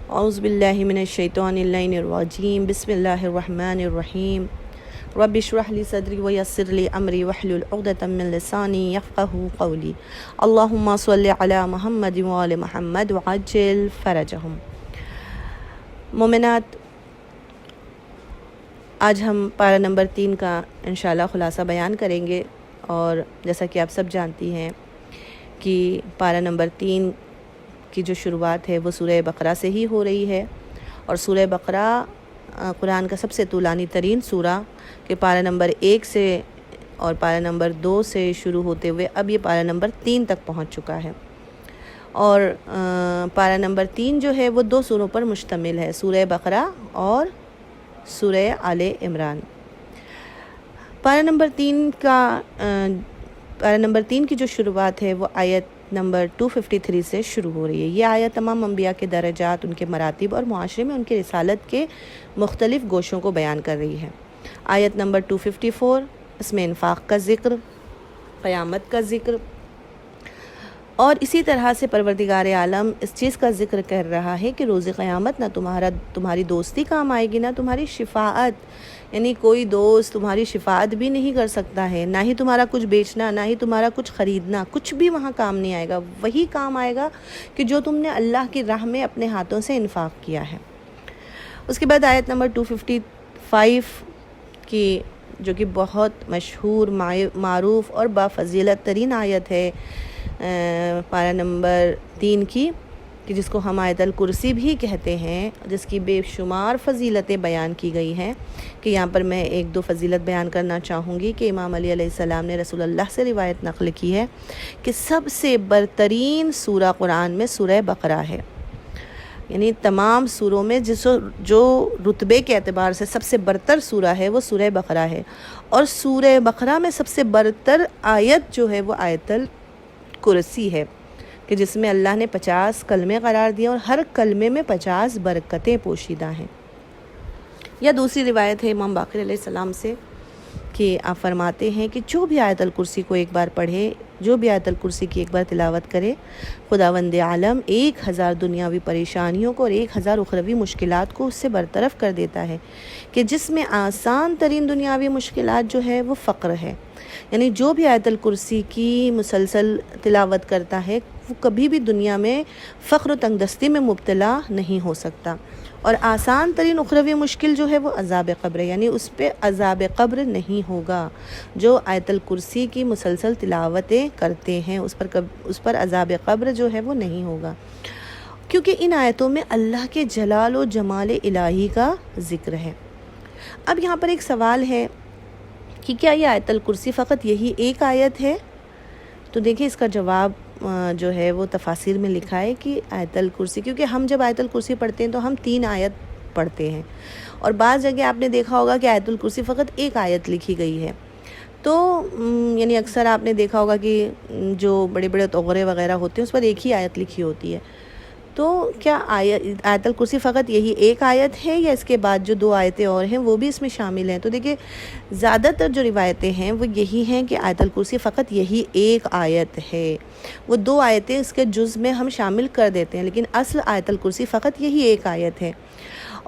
اعوذ باللہ من الشیطان الرجیم بسم اللہ الرحمن الرحیم رب اشرح لی صدری ویسر لی امری واحلل عقدۃ من لسانی یفقہوا قولی اللہم صلی علی محمد وآل محمد وعجل فرجہم۔ مومنات، آج ہم پارہ نمبر 3 کا انشاءاللہ خلاصہ بیان کریں گے، اور جیسا کہ آپ سب جانتی ہیں کہ پارہ نمبر 3 کی جو شروعات ہے وہ سورہ بقرہ سے ہی ہو رہی ہے، اور سورہ بقرہ قرآن کا سب سے طولانی ترین سورہ کہ پارہ نمبر 1 سے اور پارہ نمبر 2 سے شروع ہوتے ہوئے اب یہ پارہ نمبر 3 تک پہنچ چکا ہے۔ اور پارہ نمبر 3 جو ہے وہ 2 سوروں پر مشتمل ہے، سورہ بقرہ اور سورہ آل عمران۔ پارہ نمبر 3 کی جو شروعات ہے وہ آیت نمبر 253 سے شروع ہو رہی ہے۔ یہ آیت تمام انبیاء کے درجات، ان کے مراتب اور معاشرے میں ان کے رسالت کے مختلف گوشوں کو بیان کر رہی ہے۔ آیت نمبر 254 اس میں انفاق کا ذکر، قیامت کا ذکر، اور اسی طرح سے پروردگار عالم اس چیز کا ذکر کر رہا ہے کہ روز قیامت نہ تمہاری دوستی کام آئے گی، نہ تمہاری شفاعت، یعنی کوئی دوست تمہاری شفاعت بھی نہیں کر سکتا ہے، نہ ہی تمہارا کچھ بیچنا، نہ ہی تمہارا کچھ خریدنا، کچھ بھی وہاں کام نہیں آئے گا۔ وہی کام آئے گا کہ جو تم نے اللہ کی راہ میں اپنے ہاتھوں سے انفاق کیا ہے۔ اس کے بعد آیت نمبر 255 کی جو کہ بہت مشہور، معروف اور بافضیلت ترین آیت ہے پارہ نمبر 3 کی، کہ جس کو ہم آیت الکرسی بھی کہتے ہیں، جس کی بے شمار فضیلتیں بیان کی گئی ہیں، کہ یہاں پر میں 1-2 فضیلت بیان کرنا چاہوں گی کہ امام علی علیہ السلام نے رسول اللہ سے روایت نقل کی ہے کہ سب سے برترین سورہ قرآن میں سورہ بقرہ ہے، یعنی تمام سوروں میں جو رتبے کے اعتبار سے سب سے برتر سورہ ہے وہ سورہ بقرہ ہے، اور سورہ بقرہ میں سب سے برتر آیت جو ہے وہ آیت الکرسی ہے، کہ جس میں اللہ نے 50 کلمے قرار دیے اور ہر کلمے میں 50 برکتیں پوشیدہ ہیں۔ یا دوسری روایت ہے امام باقر علیہ السلام سے کہ آپ فرماتے ہیں کہ جو بھی آیت الکرسی کو ایک بار پڑھے، جو بھی آیت الکرسی کی ایک بار تلاوت کرے، خداوند عالم 1000 دنیاوی پریشانیوں کو اور 1000 اخروی مشکلات کو اس سے برطرف کر دیتا ہے، کہ جس میں آسان ترین دنیاوی مشکلات جو ہے وہ فقر ہے، یعنی جو بھی آیت الکرسی کی مسلسل تلاوت کرتا ہے وہ کبھی بھی دنیا میں فقر و تنگ دستی میں مبتلا نہیں ہو سکتا۔ اور آسان ترین اخروی مشکل جو ہے وہ عذاب قبر ہے، یعنی اس پہ عذاب قبر نہیں ہوگا۔ جو آیت الکرسی کی مسلسل تلاوتیں کرتے ہیں اس پر عذاب قبر جو ہے وہ نہیں ہوگا، کیونکہ ان آیتوں میں اللہ کے جلال و جمال الہی کا ذکر ہے۔ اب یہاں پر ایک سوال ہے کہ کیا یہ آیت الکرسی فقط یہی ایک آیت ہے؟ تو دیکھیں اس کا جواب جو ہے وہ تفاسیر میں لکھا ہے کہ آیت الکرسی، کیونکہ ہم جب آیت الکرسی پڑھتے ہیں تو ہم 3 آیت پڑھتے ہیں، اور بعض جگہ آپ نے دیکھا ہوگا کہ آیت الکرسی فقط ایک آیت لکھی گئی ہے، تو یعنی اکثر آپ نے دیکھا ہوگا کہ جو بڑے بڑے تغرے وغیرہ ہوتے ہیں اس پر ایک ہی آیت لکھی ہوتی ہے۔ تو کیا آیت الکرسی فقط یہی ایک آیت ہے، یا اس کے بعد جو 2 آیتیں اور ہیں وہ بھی اس میں شامل ہیں؟ تو دیکھیں زیادہ تر جو روایتیں ہیں وہ یہی ہیں کہ آیت الکرسی فقط یہی ایک آیت ہے، وہ 2 آیتیں اس کے جز میں ہم شامل کر دیتے ہیں، لیکن اصل آیت الکرسی فقط یہی ایک آیت ہے۔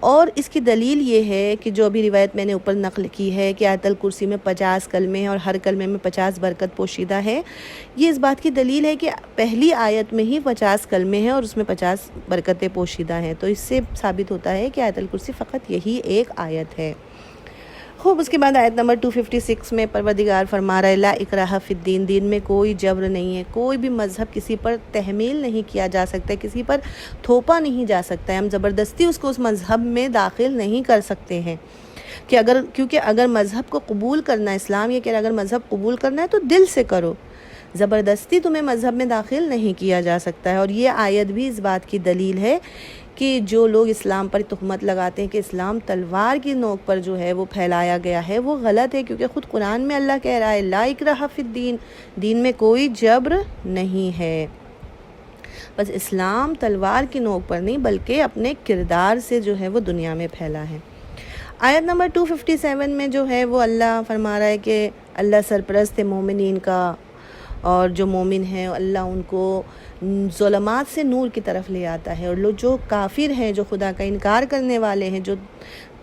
اور اس کی دلیل یہ ہے کہ جو بھی روایت میں نے اوپر نقل کی ہے کہ آیت الکرسی میں 50 کلمے ہیں اور ہر کلمے میں 50 برکت پوشیدہ ہے، یہ اس بات کی دلیل ہے کہ پہلی آیت میں ہی 50 کلمے ہیں اور اس میں 50 برکتیں پوشیدہ ہیں، تو اس سے ثابت ہوتا ہے کہ آیت الکرسی فقط یہی ایک آیت ہے۔ خوب، اس کے بعد آیت نمبر 256 میں پروردگار فرما رہا ہے لا اکراہ فی الدین، دین میں کوئی جبر نہیں ہے، کوئی بھی مذہب کسی پر تحمیل نہیں کیا جا سکتا ہے، کسی پر تھوپا نہیں جا سکتا ہے، ہم زبردستی اس کو اس مذہب میں داخل نہیں کر سکتے ہیں، کیونکہ اگر مذہب کو قبول کرنا، اسلام یہ کہ اگر مذہب قبول کرنا ہے تو دل سے کرو، زبردستی تمہیں مذہب میں داخل نہیں کیا جا سکتا ہے۔ اور یہ آیت بھی اس بات کی دلیل ہے کہ جو لوگ اسلام پر تہمت لگاتے ہیں کہ اسلام تلوار کی نوک پر جو ہے وہ پھیلایا گیا ہے، وہ غلط ہے، کیونکہ خود قرآن میں اللہ کہہ رہا ہے لا اکراہ فی الدین، دین میں کوئی جبر نہیں ہے، بس اسلام تلوار کی نوک پر نہیں بلکہ اپنے کردار سے جو ہے وہ دنیا میں پھیلا ہے۔ آیت نمبر 257 میں جو ہے وہ اللہ فرما رہا ہے کہ اللہ سرپرست ہے مومنین کا، اور جو مومن ہیں اللہ ان کو ظلمات سے نور کی طرف لے آتا ہے، اور لوگ جو کافر ہیں، جو خدا کا انکار کرنے والے ہیں، جو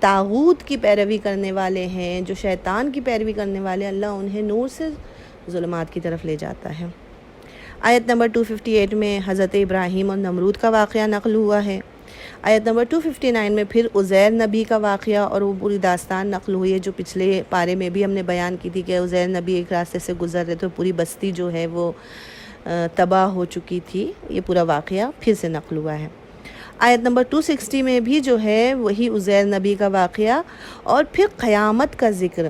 طاغوت کی پیروی کرنے والے ہیں، جو شیطان کی پیروی کرنے والے ہیں، اللہ انہیں نور سے ظلمات کی طرف لے جاتا ہے۔ آیت نمبر 258 میں حضرت ابراہیم اور نمرود کا واقعہ نقل ہوا ہے۔ آیت نمبر 259 میں پھر عزیر نبی کا واقعہ اور وہ پوری داستان نقل ہوئی ہے، جو پچھلے پارے میں بھی ہم نے بیان کی تھی کہ عزیر نبی ایک راستے سے گزر رہے تو پوری بستی جو ہے وہ تباہ ہو چکی تھی۔ یہ پورا واقعہ پھر سے نقل ہوا ہے۔ آیت نمبر 260 میں بھی جو ہے وہی عزیر نبی کا واقعہ اور پھر قیامت کا ذکر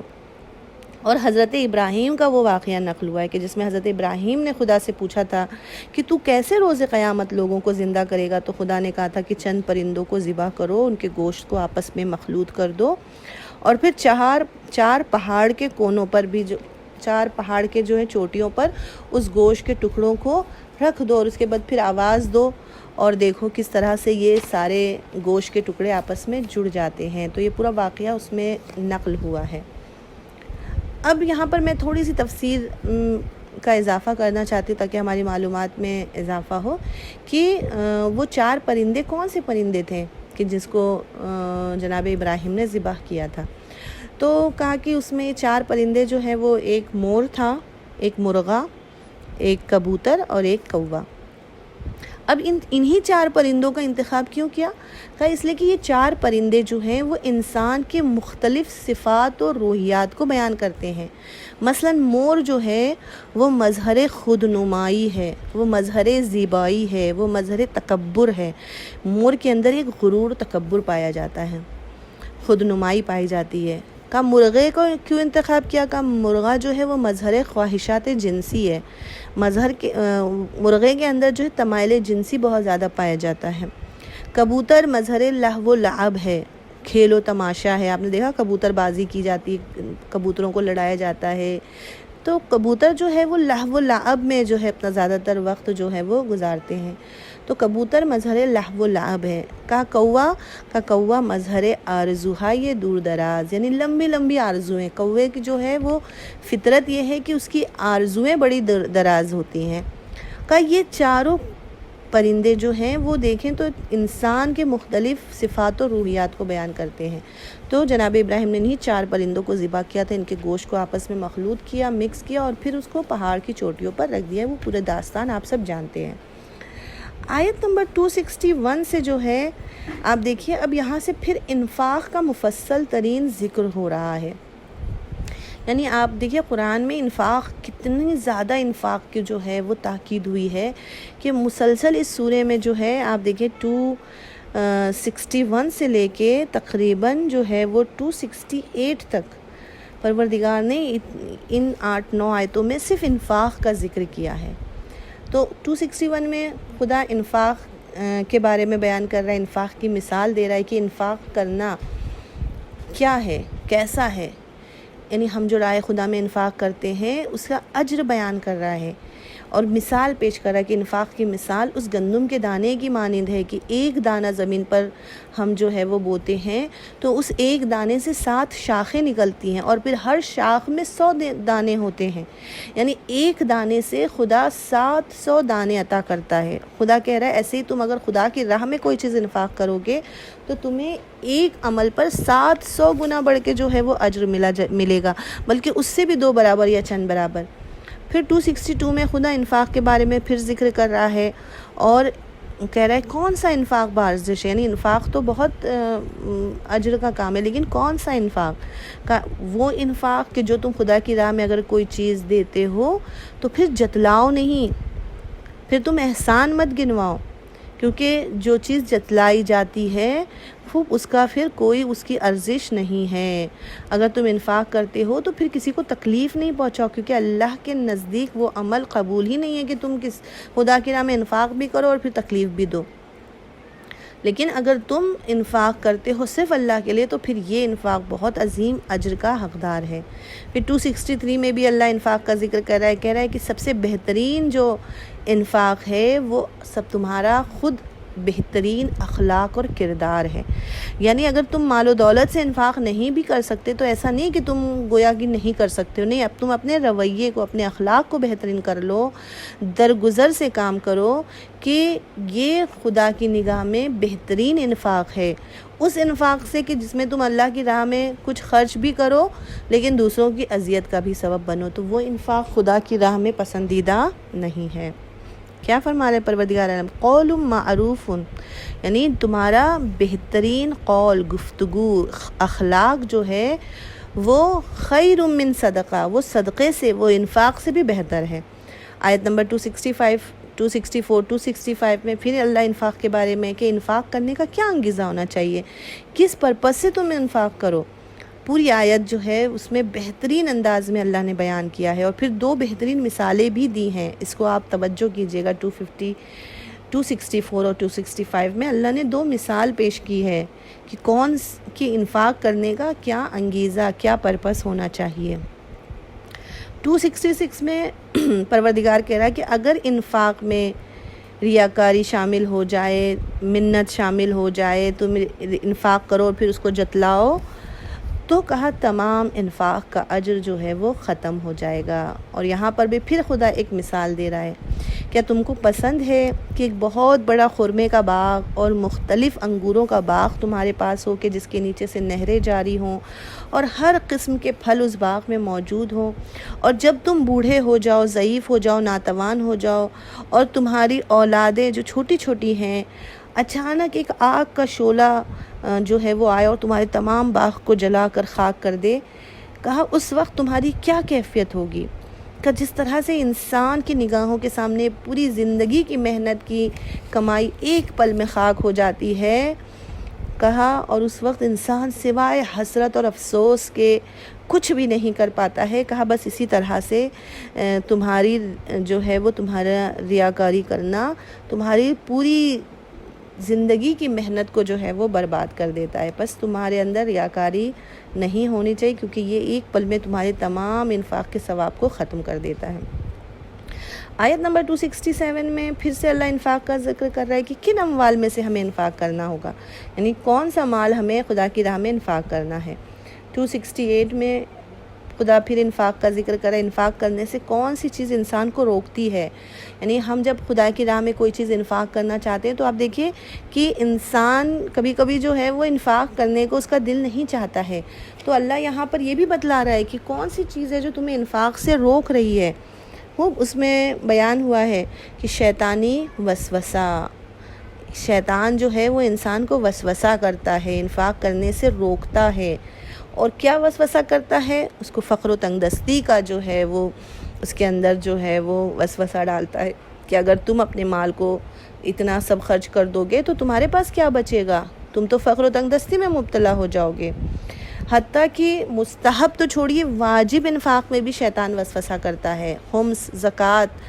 اور حضرت ابراہیم کا وہ واقعہ نقل ہوا ہے کہ جس میں حضرت ابراہیم نے خدا سے پوچھا تھا کہ تو کیسے روز قیامت لوگوں کو زندہ کرے گا، تو خدا نے کہا تھا کہ چند پرندوں کو ذبح کرو، ان کے گوشت کو آپس میں مخلوط کر دو، اور پھر چار پہاڑ کے کونوں پر بھی چار پہاڑ کے جو ہے چوٹیوں پر اس گوشت کے ٹکڑوں کو رکھ دو، اور اس کے بعد پھر آواز دو اور دیکھو کس طرح سے یہ سارے گوشت کے ٹکڑے آپس میں جڑ جاتے ہیں۔ تو یہ پورا واقعہ اس میں نقل ہوا ہے۔ اب یہاں پر میں تھوڑی سی تفسیر کا اضافہ کرنا چاہتی ہوں تاکہ ہماری معلومات میں اضافہ ہو کہ وہ 4 پرندے کون سے پرندے تھے کہ جس کو جناب ابراہیم نے ذبح کیا تھا۔ تو کہا کہ اس میں 4 پرندے جو ہیں وہ ایک مور تھا، ایک مرغا، ایک کبوتر اور ایک کوا۔ اب انہی 4 پرندوں کا انتخاب کیوں کیا؟ کہا اس لیے کہ یہ 4 پرندے جو ہیں وہ انسان کے مختلف صفات اور روحیات کو بیان کرتے ہیں۔ مثلا مور جو ہے وہ مظہر خود نمائی ہے، وہ مظہر زیبائی ہے، وہ مظہر تکبر ہے۔ مور کے اندر ایک غرور تکبر پایا جاتا ہے، خود نمائی پائی جاتی ہے۔ کا مرغے کو کیوں انتخاب کیا؟ کا مرغہ جو ہے وہ مظہر خواہشات جنسی ہے، مرغے کے اندر جو ہے تمائل جنسی بہت زیادہ پایا جاتا ہے۔ کبوتر مظہر لہو و لعب ہے، کھیل و تماشا ہے۔ آپ نے دیکھا کبوتر بازی کی جاتی، کبوتروں کو لڑایا جاتا ہے، تو کبوتر جو ہے وہ لہو و لعب میں جو ہے اپنا زیادہ تر وقت جو ہے وہ گزارتے ہیں، تو کبوتر مظہر لہو و لعب ہے۔ کا کوا مظہر آرزوہا، یہ دور دراز یعنی لمبی لمبی آرزویں، کوے کی جو ہے وہ فطرت یہ ہے کہ اس کی آرزویں بڑی دراز ہوتی ہیں۔ کا یہ 4 پرندے جو ہیں وہ دیکھیں تو انسان کے مختلف صفات و روحیات کو بیان کرتے ہیں۔ تو جناب ابراہیم نے انہی 4 پرندوں کو ذبح کیا تھا، ان کے گوشت کو آپس میں مخلوط کیا، مکس کیا، اور پھر اس کو پہاڑ کی چوٹیوں پر رکھ دیا۔ وہ پورے داستان آپ سب جانتے ہیں۔ آیت نمبر 261 سے جو ہے آپ دیکھیے، اب یہاں سے پھر انفاق کا مفصل ترین ذکر ہو رہا ہے۔ یعنی آپ دیکھیے قرآن میں انفاق، کتنی زیادہ انفاق کی جو ہے وہ تاکید ہوئی ہے کہ مسلسل اس سورے میں جو ہے آپ دیکھیے 261 سے لے کے تقریباً جو ہے وہ 268 تک پروردگار نے ان 8-9 آیتوں میں صرف انفاق کا ذکر کیا ہے۔ تو 261 میں خدا انفاق کے بارے میں بیان کر رہا ہے، انفاق کی مثال دے رہا ہے کہ انفاق کرنا کیا ہے، کیسا ہے، یعنی ہم جو راہ خدا میں انفاق کرتے ہیں اس کا اجر بیان کر رہا ہے، اور مثال پیش کر رہا ہے کہ انفاق کی مثال اس گندم کے دانے کی مانند ہے کہ ایک دانہ زمین پر ہم جو ہے وہ بوتے ہیں تو اس ایک دانے سے 7 شاخیں نکلتی ہیں، اور پھر ہر شاخ میں 100 دانے ہوتے ہیں، یعنی ایک دانے سے خدا 700 دانے عطا کرتا ہے۔ خدا کہہ رہا ہے ایسے ہی تم اگر خدا کی راہ میں کوئی چیز انفاق کرو گے تو تمہیں ایک عمل پر 700 گنا بڑھ کے جو ہے وہ اجر ملے گا، بلکہ اس سے بھی 2 برابر یا چند برابر۔ پھر 262 میں خدا انفاق کے بارے میں پھر ذکر کر رہا ہے اور کہہ رہا ہے کون سا انفاق بارزش ہے، یعنی انفاق تو بہت اجر کا کام ہے، لیکن کون سا انفاق؟ وہ انفاق کہ جو تم خدا کی راہ میں اگر کوئی چیز دیتے ہو تو پھر جتلاؤ نہیں، پھر تم احسان مت گنواؤ، کیونکہ جو چیز جتلائی جاتی ہے وہ اس کا پھر کوئی اس کی ارزش نہیں ہے۔ اگر تم انفاق کرتے ہو تو پھر کسی کو تکلیف نہیں پہنچاؤ، کیونکہ اللہ کے نزدیک وہ عمل قبول ہی نہیں ہے کہ تم خدا کی راہ میں انفاق بھی کرو اور پھر تکلیف بھی دو۔ لیکن اگر تم انفاق کرتے ہو صرف اللہ کے لیے تو پھر یہ انفاق بہت عظیم اجر کا حقدار ہے۔ پھر 263 میں بھی اللہ انفاق کا ذکر کر رہا ہے، کہہ رہا ہے کہ سب سے بہترین جو انفاق ہے وہ سب تمہارا خود بہترین اخلاق اور کردار ہے. یعنی اگر تم مال و دولت سے انفاق نہیں بھی کر سکتے تو ایسا نہیں کہ تم گویا کہ نہیں کر سکتے ہو، نہیں، اب تم اپنے رویے کو، اپنے اخلاق کو بہترین کر لو، درگزر سے کام کرو کہ یہ خدا کی نگاہ میں بہترین انفاق ہے. اس انفاق سے کہ جس میں تم اللہ کی راہ میں کچھ خرچ بھی کرو لیکن دوسروں کی اذیت کا بھی سبب بنو، تو وہ انفاق خدا کی راہ میں پسندیدہ نہیں ہے. کیا فرما رہے پروردگار عالم؟ قول معروف، یعنی تمہارا بہترین قول، گفتگو، اخلاق جو ہے وہ خیر من صدقہ، وہ صدقے سے، وہ انفاق سے بھی بہتر ہے. آیت نمبر 265 264 265 میں پھر اللہ انفاق کے بارے میں کہ انفاق کرنے کا کیا انگیزہ ہونا چاہیے، کس پرپس سے تم انفاق کرو. پوری آیت جو ہے اس میں بہترین انداز میں اللہ نے بیان کیا ہے، اور پھر 2 بہترین مثالیں بھی دی ہیں. اس کو آپ توجہ کیجئے گا. 264 اور 265 میں اللہ نے 2 مثال پیش کی ہے کہ کون کی انفاق کرنے کا کیا انگیزہ، کیا پرپس ہونا چاہیے. 266 میں پروردگار کہہ رہا ہے کہ اگر انفاق میں ریاکاری شامل ہو جائے، منت شامل ہو جائے، تم انفاق کرو اور پھر اس کو جتلاؤ، تو کہا تمام انفاق کا اجر جو ہے وہ ختم ہو جائے گا. اور یہاں پر بھی پھر خدا ایک مثال دے رہا ہے. کیا تم کو پسند ہے کہ ایک بہت بڑا خرمے کا باغ اور مختلف انگوروں کا باغ تمہارے پاس ہو کہ جس کے نیچے سے نہریں جاری ہوں اور ہر قسم کے پھل اس باغ میں موجود ہوں، اور جب تم بوڑھے ہو جاؤ، ضعیف ہو جاؤ، ناتوان ہو جاؤ، اور تمہاری اولادیں جو چھوٹی چھوٹی ہیں، اچانک ایک آگ کا شعلہ جو ہے وہ آئے اور تمہارے تمام باغ کو جلا کر خاک کر دے، کہا اس وقت تمہاری کیا کیفیت ہوگی؟ کہ جس طرح سے انسان کی نگاہوں کے سامنے پوری زندگی کی محنت کی کمائی ایک پل میں خاک ہو جاتی ہے، کہا، اور اس وقت انسان سوائے حسرت اور افسوس کے کچھ بھی نہیں کر پاتا ہے. کہا بس اسی طرح سے تمہاری جو ہے وہ تمہارا ریاکاری کرنا تمہاری پوری زندگی کی محنت کو جو ہے وہ برباد کر دیتا ہے. بس تمہارے اندر ریاکاری نہیں ہونی چاہیے کیونکہ یہ ایک پل میں تمہارے تمام انفاق کے ثواب کو ختم کر دیتا ہے. آیت نمبر 267 میں پھر سے اللہ انفاق کا ذکر کر رہا ہے کہ کن اموال میں سے ہمیں انفاق کرنا ہوگا، یعنی کون سا مال ہمیں خدا کی راہ میں انفاق کرنا ہے. 268 میں خدا پھر انفاق کا ذکر کرے. انفاق کرنے سے کون سی چیز انسان کو روکتی ہے، یعنی ہم جب خدا کی راہ میں کوئی چیز انفاق کرنا چاہتے ہیں تو آپ دیکھیے کہ انسان کبھی کبھی جو ہے وہ انفاق کرنے کو اس کا دل نہیں چاہتا ہے، تو اللہ یہاں پر یہ بھی بتلا رہا ہے کہ کون سی چیز ہے جو تمہیں انفاق سے روک رہی ہے. وہ اس میں بیان ہوا ہے کہ شیطانی وسوسہ، شیطان جو ہے وہ انسان کو وسوسہ کرتا ہے، انفاق کرنے سے روکتا ہے. اور کیا وسوسہ کرتا ہے؟ اس کو فقر و تنگ دستی کا جو ہے وہ اس کے اندر جو ہے وہ وسوسہ ڈالتا ہے کہ اگر تم اپنے مال کو اتنا سب خرچ کر دو گے تو تمہارے پاس کیا بچے گا، تم تو فقر و تنگ دستی میں مبتلا ہو جاؤ گے. حتیٰ کہ مستحب تو چھوڑیے، واجب انفاق میں بھی شیطان وسوسہ کرتا ہے. خمس، زکوٰۃ،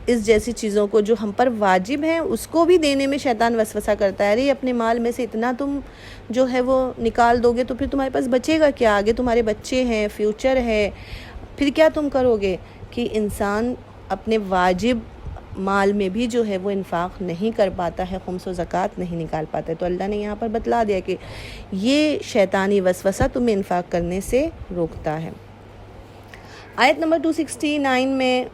اس جیسی چیزوں کو جو ہم پر واجب ہیں اس کو بھی دینے میں شیطان وسوسہ کرتا ہے. ارے اپنے مال میں سے اتنا تم جو ہے وہ نکال دو گے تو پھر تمہارے پاس بچے گا کیا؟ آگے تمہارے بچے ہیں، فیوچر ہے، پھر کیا تم کرو گے؟ کہ انسان اپنے واجب مال میں بھی جو ہے وہ انفاق نہیں کر پاتا ہے، خمس و زکوٰۃ نہیں نکال پاتا ہے. تو اللہ نے یہاں پر بتلا دیا کہ یہ شیطانی وسوسہ تمہیں انفاق کرنے سے روکتا ہے. آیت نمبر 269 میں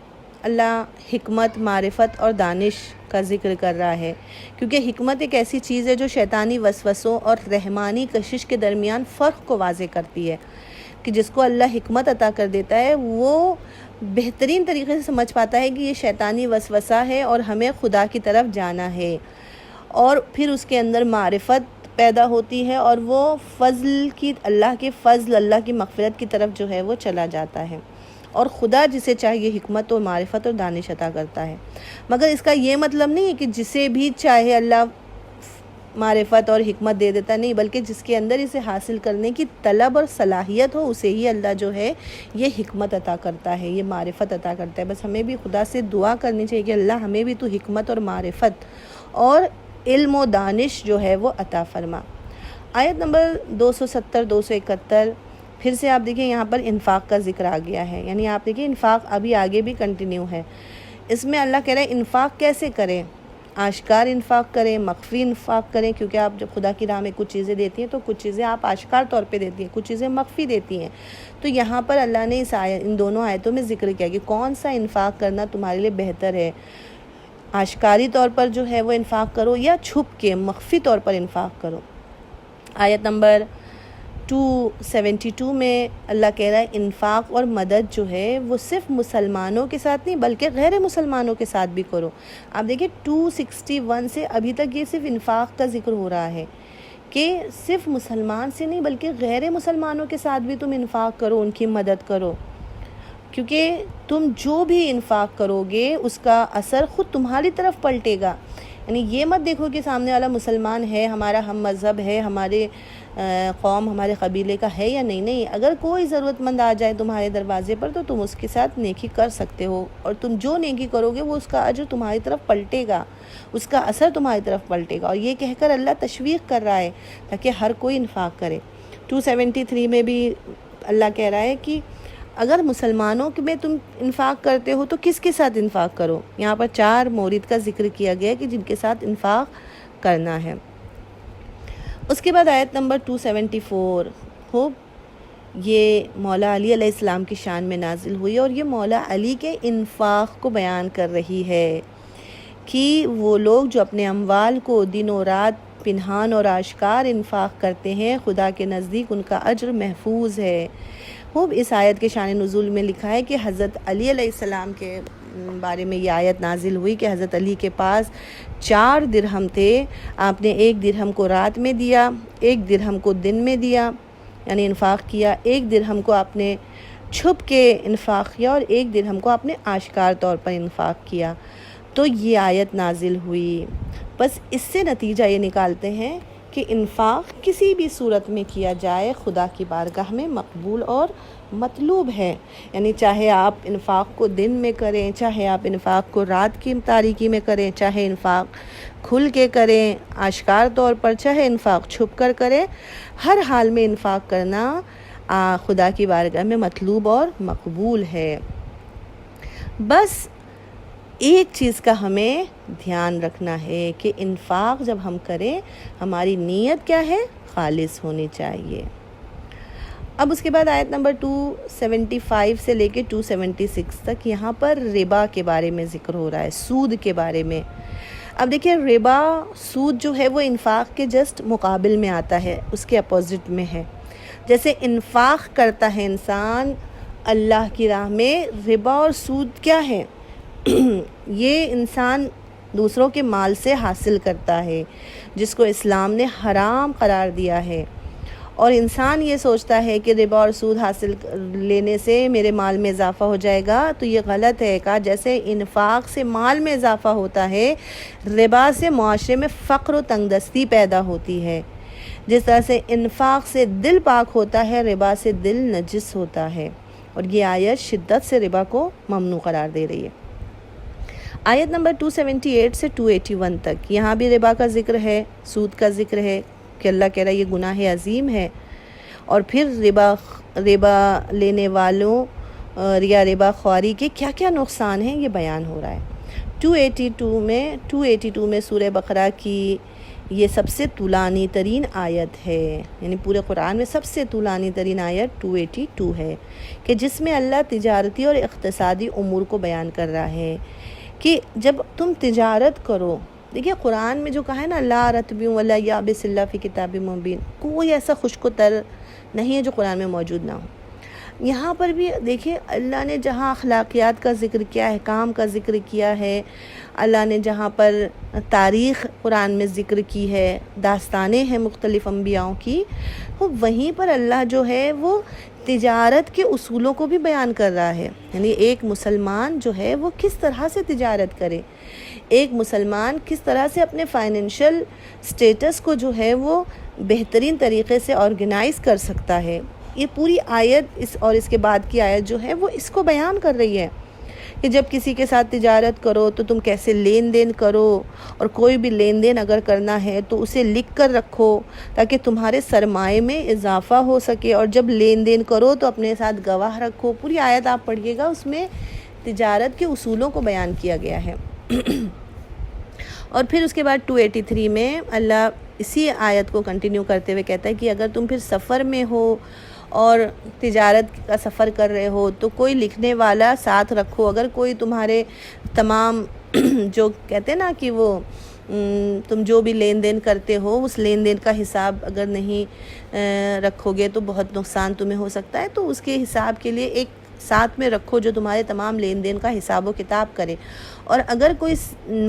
اللہ حکمت، معرفت اور دانش کا ذکر کر رہا ہے، کیونکہ حکمت ایک ایسی چیز ہے جو شیطانی وسوسوں اور رحمانی کشش کے درمیان فرق کو واضح کرتی ہے. کہ جس کو اللہ حکمت عطا کر دیتا ہے وہ بہترین طریقے سے سمجھ پاتا ہے کہ یہ شیطانی وسوسہ ہے اور ہمیں خدا کی طرف جانا ہے، اور پھر اس کے اندر معرفت پیدا ہوتی ہے اور وہ فضل کی، اللہ کے فضل، اللہ کی مغفرت کی طرف جو ہے وہ چلا جاتا ہے. اور خدا جسے چاہیے حکمت اور معرفت اور دانش عطا کرتا ہے. مگر اس کا یہ مطلب نہیں ہے کہ جسے بھی چاہے اللہ معرفت اور حکمت دے دیتا، نہیں، بلکہ جس کے اندر اسے حاصل کرنے کی طلب اور صلاحیت ہو اسے ہی اللہ جو ہے یہ حکمت عطا کرتا ہے، یہ معرفت عطا کرتا ہے. بس ہمیں بھی خدا سے دعا کرنی چاہیے کہ اللہ ہمیں بھی تو حکمت اور معرفت اور علم و دانش جو ہے وہ عطا فرما. آیت نمبر 270 271 پھر سے آپ دیکھیں یہاں پر انفاق کا ذکر آ گیا ہے، یعنی آپ دیکھیں انفاق ابھی آگے بھی کنٹینیو ہے. اس میں اللہ کہہ رہا ہے انفاق کیسے کریں. آشکار انفاق کریں، مخفی انفاق کریں، کیونکہ آپ جب خدا کی راہ میں کچھ چیزیں دیتی ہیں تو کچھ چیزیں آپ آشکار طور پہ دیتی ہیں، کچھ چیزیں مخفی دیتی ہیں. تو یہاں پر اللہ نے ان دونوں آیتوں میں ذکر کیا کہ کون سا انفاق کرنا تمہارے لیے بہتر ہے. آشکاری طور پر جو ہے وہ انفاق کرو یا چھپ کے مخفی طور پر انفاق کرو. آیت نمبر 272 میں اللہ کہہ رہا ہے انفاق اور مدد جو ہے وہ صرف مسلمانوں کے ساتھ نہیں بلکہ غیر مسلمانوں کے ساتھ بھی کرو. آپ دیکھیں 261 سے ابھی تک یہ صرف انفاق کا ذکر ہو رہا ہے کہ صرف مسلمان سے نہیں بلکہ غیر مسلمانوں کے ساتھ بھی تم انفاق کرو، ان کی مدد کرو، کیونکہ تم جو بھی انفاق کرو گے اس کا اثر خود تمہاری طرف پلٹے گا. یعنی یہ مت دیکھو کہ سامنے والا مسلمان ہے، ہمارا ہم مذہب ہے، ہمارے قوم ہمارے قبیلے کا ہے یا نہیں. اگر کوئی ضرورت مند آ جائے تمہارے دروازے پر تو تم اس کے ساتھ نیکی کر سکتے ہو، اور تم جو نیکی کرو گے وہ اس کا اجر تمہاری طرف پلٹے گا، اس کا اثر تمہاری طرف پلٹے گا. اور یہ کہہ کر اللہ تشویق کر رہا ہے تاکہ ہر کوئی انفاق کرے. 273 میں بھی اللہ کہہ رہا ہے کہ اگر مسلمانوں میں تم انفاق کرتے ہو تو کس کے ساتھ انفاق کرو. یہاں پر 4 مورد کا ذکر کیا گیا کہ جن کے ساتھ انفاق کرنا ہے. اس کے بعد آیت نمبر 274 یہ مولا علی علیہ السلام کی شان میں نازل ہوئی، اور یہ مولا علی کے انفاق کو بیان کر رہی ہے کہ وہ لوگ جو اپنے اموال کو دن و رات پنہان اور آشکار انفاق کرتے ہیں خدا کے نزدیک ان کا اجر محفوظ ہے. اس آیت کے شان نزول میں لکھا ہے کہ حضرت علی علیہ السلام کے بارے میں یہ آیت نازل ہوئی کہ حضرت علی کے پاس 4 درہم تھے. آپ نے 1 درہم کو رات میں دیا، 1 درہم کو دن میں دیا یعنی انفاق کیا، 1 درہم کو آپ نے چھپ کے انفاق کیا، اور 1 درہم کو آپ نے آشکار طور پر انفاق کیا. تو یہ آیت نازل ہوئی. بس اس سے نتیجہ یہ نکالتے ہیں کہ انفاق کسی بھی صورت میں کیا جائے خدا کی بارگاہ میں مقبول اور مطلوب ہے. یعنی چاہے آپ انفاق کو دن میں کریں، چاہے آپ انفاق کو رات کی تاریکی میں کریں، چاہے انفاق کھل کے کریں آشکار طور پر، چاہے انفاق چھپ کر کریں، ہر حال میں انفاق کرنا خدا کی بارگاہ میں مطلوب اور مقبول ہے. بس ایک چیز کا ہمیں دھیان رکھنا ہے کہ انفاق جب ہم کریں ہماری نیت کیا ہے؟ خالص ہونی چاہیے. اب اس کے بعد آیت نمبر 275 سے لے کے 276 تک یہاں پر ربا کے بارے میں ذکر ہو رہا ہے، سود کے بارے میں. اب دیکھیں ربا، سود جو ہے وہ انفاق کے جسٹ مقابل میں آتا ہے، اس کے اپوزٹ میں ہے. جیسے انفاق کرتا ہے انسان اللہ کی راہ میں، ربا اور سود کیا ہے؟ یہ انسان دوسروں کے مال سے حاصل کرتا ہے جس کو اسلام نے حرام قرار دیا ہے، اور انسان یہ سوچتا ہے کہ ربا اور سود حاصل لینے سے میرے مال میں اضافہ ہو جائے گا. تو یہ غلط ہے. کہا جیسے انفاق سے مال میں اضافہ ہوتا ہے، ربا سے معاشرے میں فقر و تنگ دستی پیدا ہوتی ہے. جس طرح سے انفاق سے دل پاک ہوتا ہے، ربا سے دل نجس ہوتا ہے. اور یہ آیت شدت سے ربا کو ممنوع قرار دے رہی ہے. آیت نمبر 278 سے 281 تک یہاں بھی ربا کا ذکر ہے، سود کا ذکر ہے کہ اللہ کہہ رہا ہے یہ گناہ عظیم ہے. اور پھر ربا لینے والوں یا ربا خواری کے کیا کیا نقصان ہیں یہ بیان ہو رہا ہے. 282 میں سورہ بقرہ کی یہ سب سے طولانی ترین آیت ہے، یعنی پورے قرآن میں سب سے طولانی ترین آیت 282 ہے کہ جس میں اللہ تجارتی اور اقتصادی امور کو بیان کر رہا ہے کہ جب تم تجارت کرو. دیکھیے قرآن میں جو کہا ہے نا لا رتب ولا یابس الا فی کتاب مبین، کوئی ایسا خشک و تر نہیں ہے جو قرآن میں موجود نہ ہو. یہاں پر بھی دیکھیے اللہ نے جہاں اخلاقیات کا ذکر کیا ہے، احکام کا ذکر کیا ہے، اللہ نے جہاں پر تاریخ قرآن میں ذکر کی ہے، داستانیں ہیں مختلف انبیاءوں کی، وہیں پر اللہ جو ہے وہ تجارت کے اصولوں کو بھی بیان کر رہا ہے. یعنی ایک مسلمان جو ہے وہ کس طرح سے تجارت کرے، ایک مسلمان کس طرح سے اپنے فائنینشیل سٹیٹس کو جو ہے وہ بہترین طریقے سے آرگنائز کر سکتا ہے. یہ پوری آیت اس کے بعد کی آیت جو ہے وہ اس کو بیان کر رہی ہے کہ جب کسی کے ساتھ تجارت کرو تو تم کیسے لین دین کرو، اور کوئی بھی لین دین اگر کرنا ہے تو اسے لکھ کر رکھو تاکہ تمہارے سرمایے میں اضافہ ہو سکے، اور جب لین دین کرو تو اپنے ساتھ گواہ رکھو. پوری آیت آپ پڑھیے گا، اس میں تجارت کے اصولوں کو بیان کیا گیا ہے. اور پھر اس کے بعد 283 میں اللہ اسی آیت کو کنٹینیو کرتے ہوئے کہتا ہے کہ اگر تم پھر سفر میں ہو اور تجارت کا سفر کر رہے ہو تو کوئی لکھنے والا ساتھ رکھو. اگر کوئی تمہارے تمام جو کہتے ہیں نا کہ وہ تم جو بھی لین دین کرتے ہو اس لین دین کا حساب اگر نہیں رکھو گے تو بہت نقصان تمہیں ہو سکتا ہے. تو اس کے حساب کے لیے ایک ساتھ میں رکھو جو تمہارے تمام لین دین کا حساب و کتاب کرے. اور اگر کوئی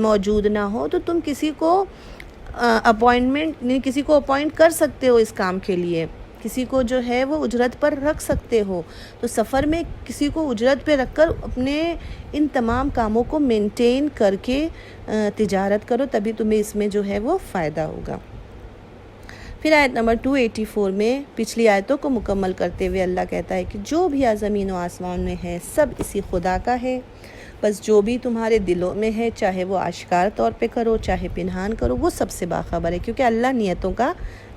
موجود نہ ہو تو تم کسی کو اپوائنٹ کر سکتے ہو اس کام کے لیے, کسی کو جو ہے وہ اجرت پر رکھ سکتے ہو. تو سفر میں کسی کو اجرت پہ رکھ کر اپنے ان تمام کاموں کو مینٹین کر کے تجارت کرو, تبھی تمہیں اس میں جو ہے وہ فائدہ ہوگا. پھر آیت نمبر 284 میں پچھلی آیتوں کو مکمل کرتے ہوئے اللہ کہتا ہے کہ جو بھی زمین و آسمان میں ہے سب اسی خدا کا ہے, بس جو بھی تمہارے دلوں میں ہے چاہے وہ آشکار طور پہ کرو چاہے پنہان کرو وہ سب سے باخبر ہے, کیونکہ اللہ نیتوں کا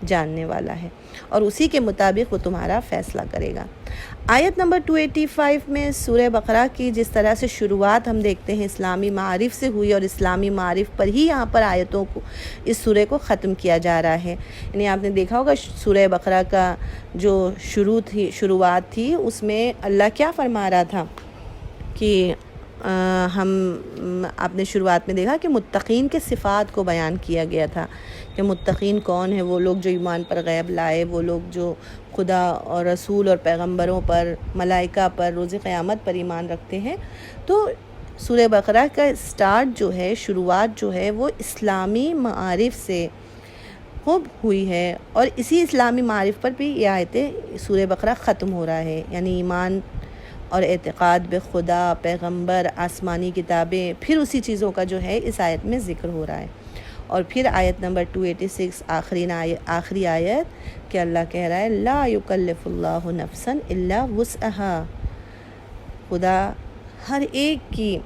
جاننے والا ہے اور اسی کے مطابق وہ تمہارا فیصلہ کرے گا. آیت نمبر 285 میں سورہ بقرہ کی جس طرح سے شروعات ہم دیکھتے ہیں اسلامی معارف سے ہوئی, اور اسلامی معارف پر ہی یہاں پر آیتوں کو اس سورہ کو ختم کیا جا رہا ہے. یعنی آپ نے دیکھا ہوگا سورہ بقرہ کا جو شروعات تھی اس میں اللہ کیا فرما رہا تھا کہ آپ نے شروعات میں دیکھا کہ متقین کے صفات کو بیان کیا گیا تھا کہ متقین کون ہیں, وہ لوگ جو ایمان پر غیب لائے, وہ لوگ جو خدا اور رسول اور پیغمبروں پر, ملائکہ پر, روز قیامت پر ایمان رکھتے ہیں. تو سورہ بقرہ کا سٹارٹ جو ہے, شروعات جو ہے وہ اسلامی معارف سے خوب ہوئی ہے, اور اسی اسلامی معارف پر بھی یہ آیتیں سورہ بقرہ ختم ہو رہا ہے. یعنی ایمان اور اعتقاد بے خدا, پیغمبر, آسمانی کتابیں, پھر اسی چیزوں کا جو ہے اس آیت میں ذکر ہو رہا ہے. اور پھر آیت نمبر 286 آخری آیت کہ اللہ کہہ رہا ہے لا یکلف اللہ نفسا الا وسعها, خدا ہر ایک کی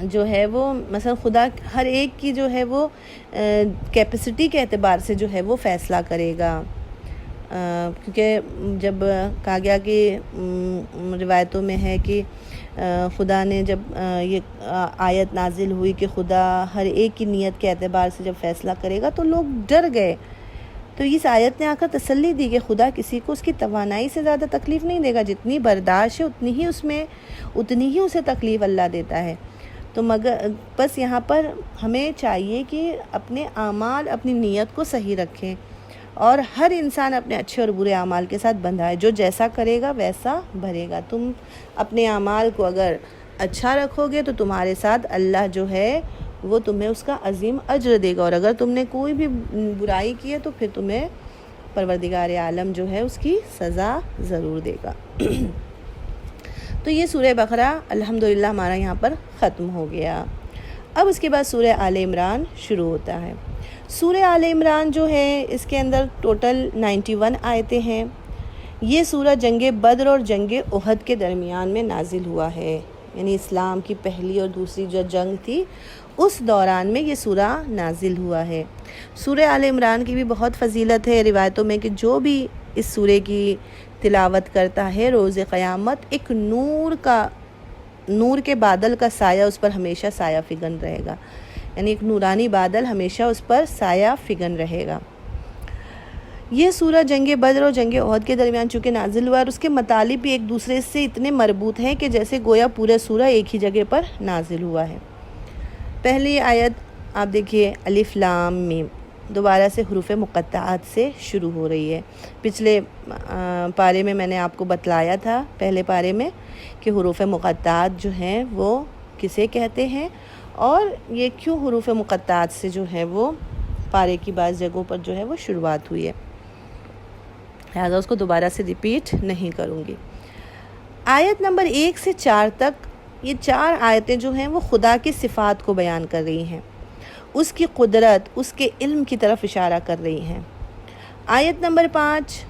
جو ہے وہ مثلا خدا ہر ایک کی جو ہے وہ کیپیسٹی کے اعتبار سے جو ہے وہ فیصلہ کرے گا. کیونکہ جب کہا گیا کہ روایتوں میں ہے کہ خدا نے جب یہ آیت نازل ہوئی کہ خدا ہر ایک کی نیت کے اعتبار سے جب فیصلہ کرے گا تو لوگ ڈر گئے. تو اس آیت نے آ کر تسلی دی کہ خدا کسی کو اس کی توانائی سے زیادہ تکلیف نہیں دے گا, جتنی برداشت ہے اتنی ہی اسے تکلیف اللہ دیتا ہے. تو مگر بس یہاں پر ہمیں چاہیے کہ اپنے اعمال, اپنی نیت کو صحیح رکھیں, اور ہر انسان اپنے اچھے اور برے اعمال کے ساتھ بندھا ہے, جو جیسا کرے گا ویسا بھرے گا. تم اپنے اعمال کو اگر اچھا رکھو گے تو تمہارے ساتھ اللہ جو ہے وہ تمہیں اس کا عظیم اجر دے گا, اور اگر تم نے کوئی بھی برائی کی ہے تو پھر تمہیں پروردگار عالم جو ہے اس کی سزا ضرور دے گا. تو یہ سورہ بقرہ الحمدللہ ہمارا یہاں پر ختم ہو گیا. اب اس کے بعد سورہ آل عمران شروع ہوتا ہے. سورہ آل عمران جو ہے اس کے اندر ٹوٹل 91 آیتیں ہیں. یہ سورہ جنگ بدر اور جنگ احد کے درمیان میں نازل ہوا ہے, یعنی اسلام کی پہلی اور دوسری جو جنگ تھی اس دوران میں یہ سورہ نازل ہوا ہے. سورہ آل عمران کی بھی بہت فضیلت ہے روایتوں میں کہ جو بھی اس سورہ کی تلاوت کرتا ہے روز قیامت ایک نور کے بادل کا سایہ اس پر ہمیشہ سایہ فگن رہے گا, یعنی ایک نورانی بادل ہمیشہ اس پر سایہ فگن رہے گا. یہ سورہ جنگ بدر اور جنگ احد کے درمیان چونکہ نازل ہوا اور اس کے مطالب بھی ایک دوسرے سے اتنے مربوط ہیں کہ جیسے گویا پورا سورہ ایک ہی جگہ پر نازل ہوا ہے. پہلی آیت آپ دیکھیے الف لام میم, دوبارہ سے حروف مقطعات سے شروع ہو رہی ہے. پچھلے پارے میں نے آپ کو بتلایا تھا پہلے پارے میں کہ حروف مقطعات جو ہیں وہ کسے کہتے ہیں اور یہ کیوں حروف مقطعات سے جو ہے وہ پارے کی بعض جگہوں پر جو ہے وہ شروعات ہوئی ہے, لہٰذا اس کو دوبارہ سے ریپیٹ نہیں کروں گی. آیت نمبر 1 سے 4 تک یہ 4 آیتیں جو ہیں وہ خدا کی صفات کو بیان کر رہی ہیں, اس کی قدرت, اس کے علم کی طرف اشارہ کر رہی ہیں. آیت نمبر 5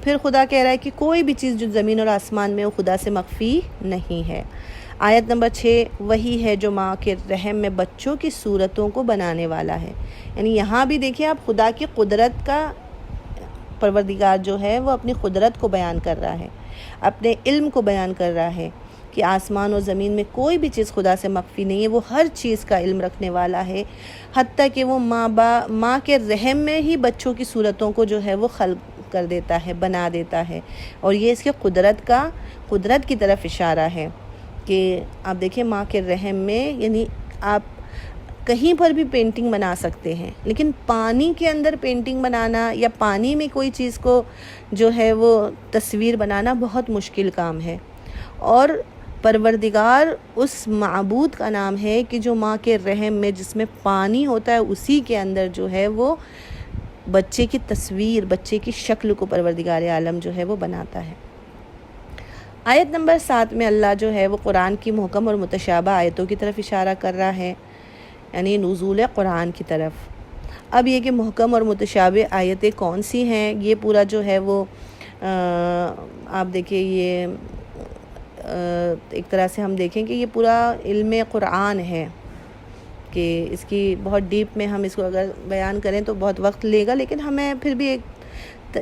پھر خدا کہہ رہا ہے کہ کوئی بھی چیز جو زمین اور آسمان میں وہ خدا سے مخفی نہیں ہے. آیت نمبر 6 وہی ہے جو ماں کے رحم میں بچوں کی صورتوں کو بنانے والا ہے. یعنی یہاں بھی دیکھیں آپ خدا کی قدرت کا, پروردگار جو ہے وہ اپنی قدرت کو بیان کر رہا ہے, اپنے علم کو بیان کر رہا ہے کہ آسمان و زمین میں کوئی بھی چیز خدا سے مخفی نہیں ہے، وہ ہر چیز کا علم رکھنے والا ہے، حتیٰ کہ وہ ماں کے رحم میں ہی بچوں کی صورتوں کو جو ہے وہ خلق کر دیتا ہے، بنا دیتا ہے، اور یہ اس کے قدرت کی طرف اشارہ ہے کہ آپ دیکھیں ماں کے رحم میں، یعنی آپ کہیں پر بھی پینٹنگ بنا سکتے ہیں، لیکن پانی کے اندر پینٹنگ بنانا یا پانی میں کوئی چیز کو جو ہے وہ تصویر بنانا بہت مشکل کام ہے، اور پروردگار اس معبود کا نام ہے کہ جو ماں کے رحم میں جس میں پانی ہوتا ہے اسی کے اندر جو ہے وہ بچے کی تصویر، بچے کی شکل کو پروردگار عالم جو ہے وہ بناتا ہے۔ آیت نمبر 7 میں اللہ جو ہے وہ قرآن کی محکم اور متشابہ آیتوں کی طرف اشارہ کر رہا ہے، یعنی نزول قرآن کی طرف۔ اب یہ کہ محکم اور متشابہ آیتیں کون سی ہیں، یہ پورا جو ہے وہ آپ دیکھیں، یہ ایک طرح سے ہم دیکھیں کہ یہ پورا علم قرآن ہے، کہ اس کی بہت ڈیپ میں ہم اس کو اگر بیان کریں تو بہت وقت لے گا، لیکن ہمیں پھر بھی ایک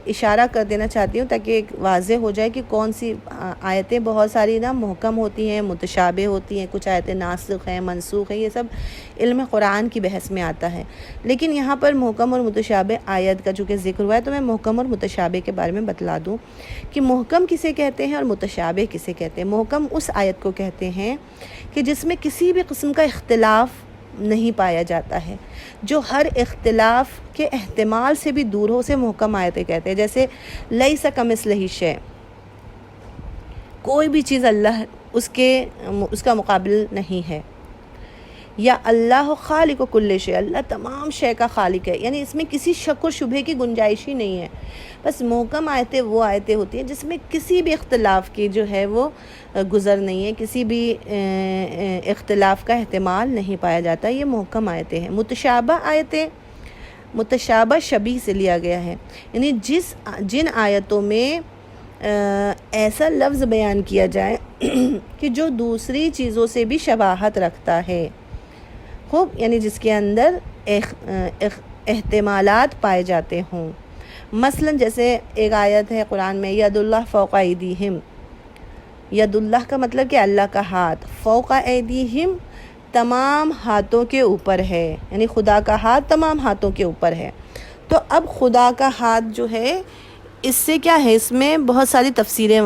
اشارہ کر دینا چاہتی ہوں تاکہ ایک واضح ہو جائے کہ کون سی آیتیں بہت ساری محکم ہوتی ہیں، متشابہ ہوتی ہیں، کچھ آیتیں ناسخ ہیں، منسوخ ہیں، یہ سب علم قرآن کی بحث میں آتا ہے۔ لیکن یہاں پر محکم اور متشابہ آیت کا چونکہ ذکر ہوا ہے تو میں محکم اور متشابہ کے بارے میں بتلا دوں کہ محکم کسے کہتے ہیں اور متشابہ کسے کہتے ہیں۔ محکم اس آیت کو کہتے ہیں کہ جس میں کسی بھی قسم کا اختلاف نہیں پایا جاتا ہے، جو ہر اختلاف کے احتمال سے بھی دور ہو، اسے محکم آیتیں کہتے ہیں۔ جیسے لیس کمثلہ شیء، کوئی بھی چیز اللہ اس کا مقابل نہیں ہے، یا اللہ خالق کل شیء، اللہ تمام شے کا خالق ہے، یعنی اس میں کسی شک و شبہے کی گنجائش ہی نہیں ہے۔ بس محکم آیتیں وہ آیتیں ہوتی ہیں جس میں کسی بھی اختلاف کی جو ہے وہ گزر نہیں ہے، کسی بھی اختلاف کا احتمال نہیں پایا جاتا، یہ محکم آیتیں ہیں۔ متشابہ آیتیں، متشابہ شبیہ سے لیا گیا ہے، یعنی جن آیتوں میں ایسا لفظ بیان کیا جائے کہ جو دوسری چیزوں سے بھی شباہت رکھتا ہے، خوب، یعنی جس کے اندر احتمالات پائے جاتے ہوں۔ مثلا جیسے ایک آیت ہے قرآن میں، ید اللہ فوق ایدیہم، ید اللہ کا مطلب کہ اللہ کا ہاتھ، فوق ایدیہم تمام ہاتھوں کے اوپر ہے، یعنی خدا کا ہاتھ تمام ہاتھوں کے اوپر ہے۔ تو اب خدا کا ہاتھ جو ہے، اس سے کیا ہے، اس میں بہت ساری تفسیریں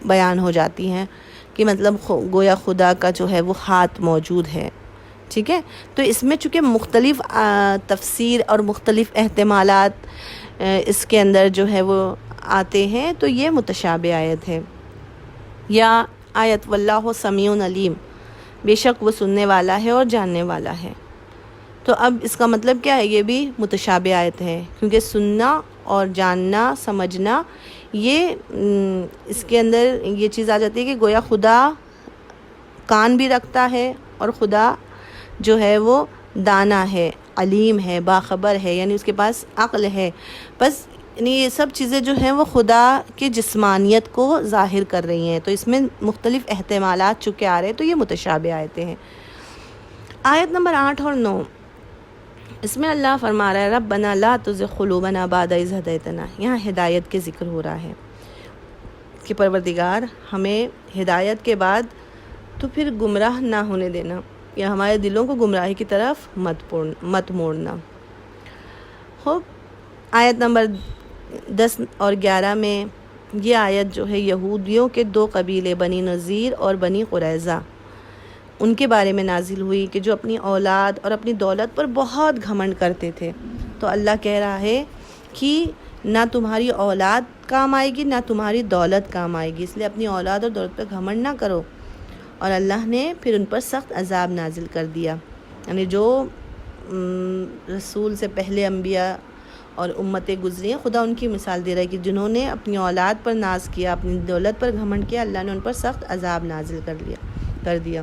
بیان ہو جاتی ہیں کہ مطلب گویا خدا کا جو ہے وہ ہاتھ موجود ہے، ٹھیک ہے۔ تو اس میں چونکہ مختلف تفسیر اور مختلف احتمالات اس کے اندر جو ہے وہ آتے ہیں، تو یہ متشابہ آیت ہے۔ یا آیت واللہ سمیع علیم، بے شک وہ سننے والا ہے اور جاننے والا ہے۔ تو اب اس کا مطلب کیا ہے، یہ بھی متشابہ آیت ہے، کیونکہ سننا اور جاننا، سمجھنا، یہ اس کے اندر یہ چیز آ جاتی ہے کہ گویا خدا کان بھی رکھتا ہے اور خدا جو ہے وہ دانا ہے، علیم ہے، باخبر ہے، یعنی اس کے پاس عقل ہے۔ بس یعنی یہ سب چیزیں جو ہیں وہ خدا کی جسمانیت کو ظاہر کر رہی ہیں، تو اس میں مختلف احتمالات چکے آ رہے ہیں، تو یہ متشابہ آیتیں ہیں۔ آیت نمبر 8 اور 9، اس میں اللہ فرما رہا ہے ربنا لا تزغ قلوبنا بعد اذ ہدیتنا، یہاں ہدایت کے ذکر ہو رہا ہے کہ پروردگار ہمیں ہدایت کے بعد تو پھر گمراہ نہ ہونے دینا، یا ہمارے دلوں کو گمراہی کی طرف مت موڑنا۔ خوب، آیت نمبر 10 اور 11 میں یہ آیت جو ہے یہودیوں کے 2 قبیلے بنی نذیر اور بنی قریظہ، ان کے بارے میں نازل ہوئی کہ جو اپنی اولاد اور اپنی دولت پر بہت گھمنڈ کرتے تھے۔ تو اللہ کہہ رہا ہے کہ نہ تمہاری اولاد کام آئے گی، نہ تمہاری دولت کام آئے گی، اس لیے اپنی اولاد اور دولت پر گھمنڈ نہ کرو۔ اور اللہ نے پھر ان پر سخت عذاب نازل کر دیا، یعنی جو رسول سے پہلے انبیاء اور امتیں گزری ہیں، خدا ان کی مثال دے رہا ہے کہ جنہوں نے اپنی اولاد پر ناز کیا، اپنی دولت پر گھمنڈ کیا، اللہ نے ان پر سخت عذاب نازل کر دیا۔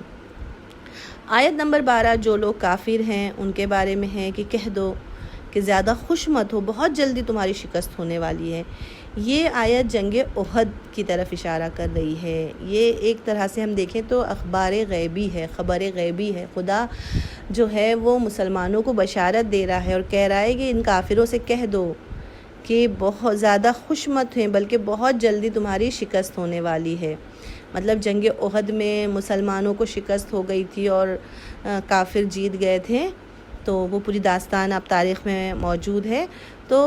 آیت نمبر 12، جو لوگ کافر ہیں ان کے بارے میں ہے کہ کہہ دو کہ زیادہ خوش مت ہو، بہت جلدی تمہاری شکست ہونے والی ہے۔ یہ آیت جنگ احد کی طرف اشارہ کر رہی ہے۔ یہ ایک طرح سے ہم دیکھیں تو اخبار غیبی ہے، خبر غیبی ہے۔ خدا جو ہے وہ مسلمانوں کو بشارت دے رہا ہے اور کہہ رہا ہے کہ ان کافروں سے کہہ دو کہ بہت زیادہ خوش مت ہیں، بلکہ بہت جلدی تمہاری شکست ہونے والی ہے۔ مطلب جنگ احد میں مسلمانوں کو شکست ہو گئی تھی اور کافر جیت گئے تھے، تو وہ پوری داستان اب تاریخ میں موجود ہے۔ تو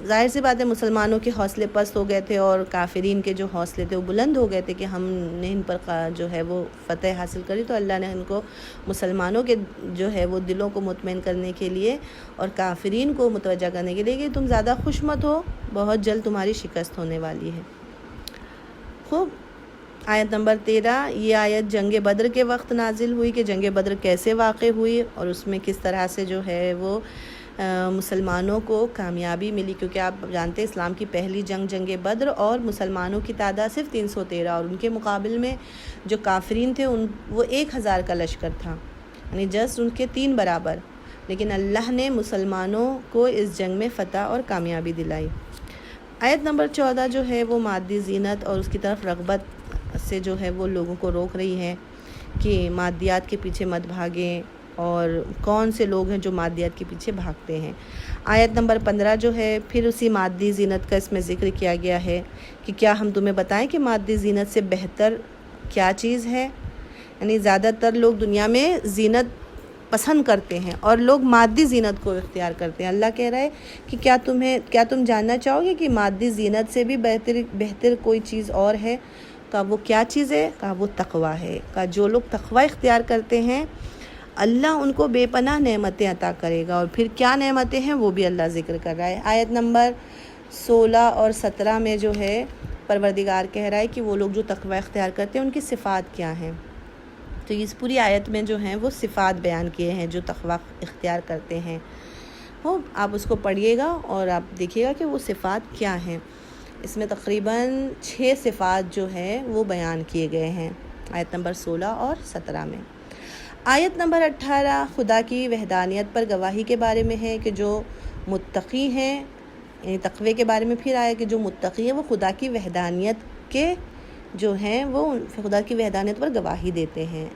ظاہر سی بات ہے مسلمانوں کے حوصلے پست ہو گئے تھے اور کافرین کے جو حوصلے تھے وہ بلند ہو گئے تھے کہ ہم نے ان پر جو ہے وہ فتح حاصل کری، تو اللہ نے ان کو مسلمانوں کے جو ہے وہ دلوں کو مطمئن کرنے کے لیے اور کافرین کو متوجہ کرنے کے لیے کہ تم زیادہ خوش مت ہو، بہت جلد تمہاری شکست ہونے والی ہے۔ خوب، آیت نمبر 13، یہ آیت جنگ بدر کے وقت نازل ہوئی کہ جنگ بدر کیسے واقع ہوئی اور اس میں کس طرح سے جو ہے وہ مسلمانوں کو کامیابی ملی، کیونکہ آپ جانتے ہیں اسلام کی پہلی جنگ بدر اور مسلمانوں کی تعداد صرف 313 اور ان کے مقابل میں جو کافرین تھے وہ 1000 کا لشکر تھا، یعنی جسٹ ان کے 3 برابر، لیکن اللہ نے مسلمانوں کو اس جنگ میں فتح اور کامیابی دلائی۔ آیت نمبر 14 جو ہے وہ مادی زینت اور اس کی طرف رغبت سے جو ہے وہ لوگوں کو روک رہی ہے کہ مادیات کے پیچھے مت بھاگیں، اور کون سے لوگ ہیں جو مادیات کے پیچھے بھاگتے ہیں۔ آیت نمبر 15 جو ہے پھر اسی مادی زینت کا اس میں ذکر کیا گیا ہے کہ کیا ہم تمہیں بتائیں کہ مادی زینت سے بہتر کیا چیز ہے، یعنی زیادہ تر لوگ دنیا میں زینت پسند کرتے ہیں اور لوگ مادی زینت کو اختیار کرتے ہیں۔ اللہ کہہ رہا ہے کہ کیا تم جاننا چاہو گے کہ مادی زینت سے بھی بہتر کوئی چیز اور ہے؟ کہا وہ کیا چیز ہے؟ کہا وہ تقویٰ ہے۔ کہا جو لوگ تقویٰ اختیار کرتے ہیں اللہ ان کو بے پناہ نعمتیں عطا کرے گا، اور پھر کیا نعمتیں ہیں وہ بھی اللہ ذکر کر رہا ہے۔ آیت نمبر 16 اور 17 میں جو ہے پروردگار کہہ رہا ہے کہ وہ لوگ جو تقویٰ اختیار کرتے ہیں ان کی صفات کیا ہیں۔ تو اس پوری آیت میں جو ہیں وہ صفات بیان کیے ہیں جو تقویٰ اختیار کرتے ہیں۔ آپ اس کو پڑھیے گا اور آپ دیکھیے گا کہ وہ صفات کیا ہیں۔ اس میں تقریباً 6 صفات جو ہے وہ بیان کیے گئے ہیں آیت نمبر 16 اور 17 میں۔ آیت نمبر 18 خدا کی وحدانیت پر گواہی کے بارے میں ہے کہ جو متقی ہیں، یعنی تقوی کے بارے میں پھر آیا کہ جو متقی ہیں وہ خدا کی وحدانیت کے جو ہیں وہ خدا کی وحدانیت پر گواہی دیتے ہیں۔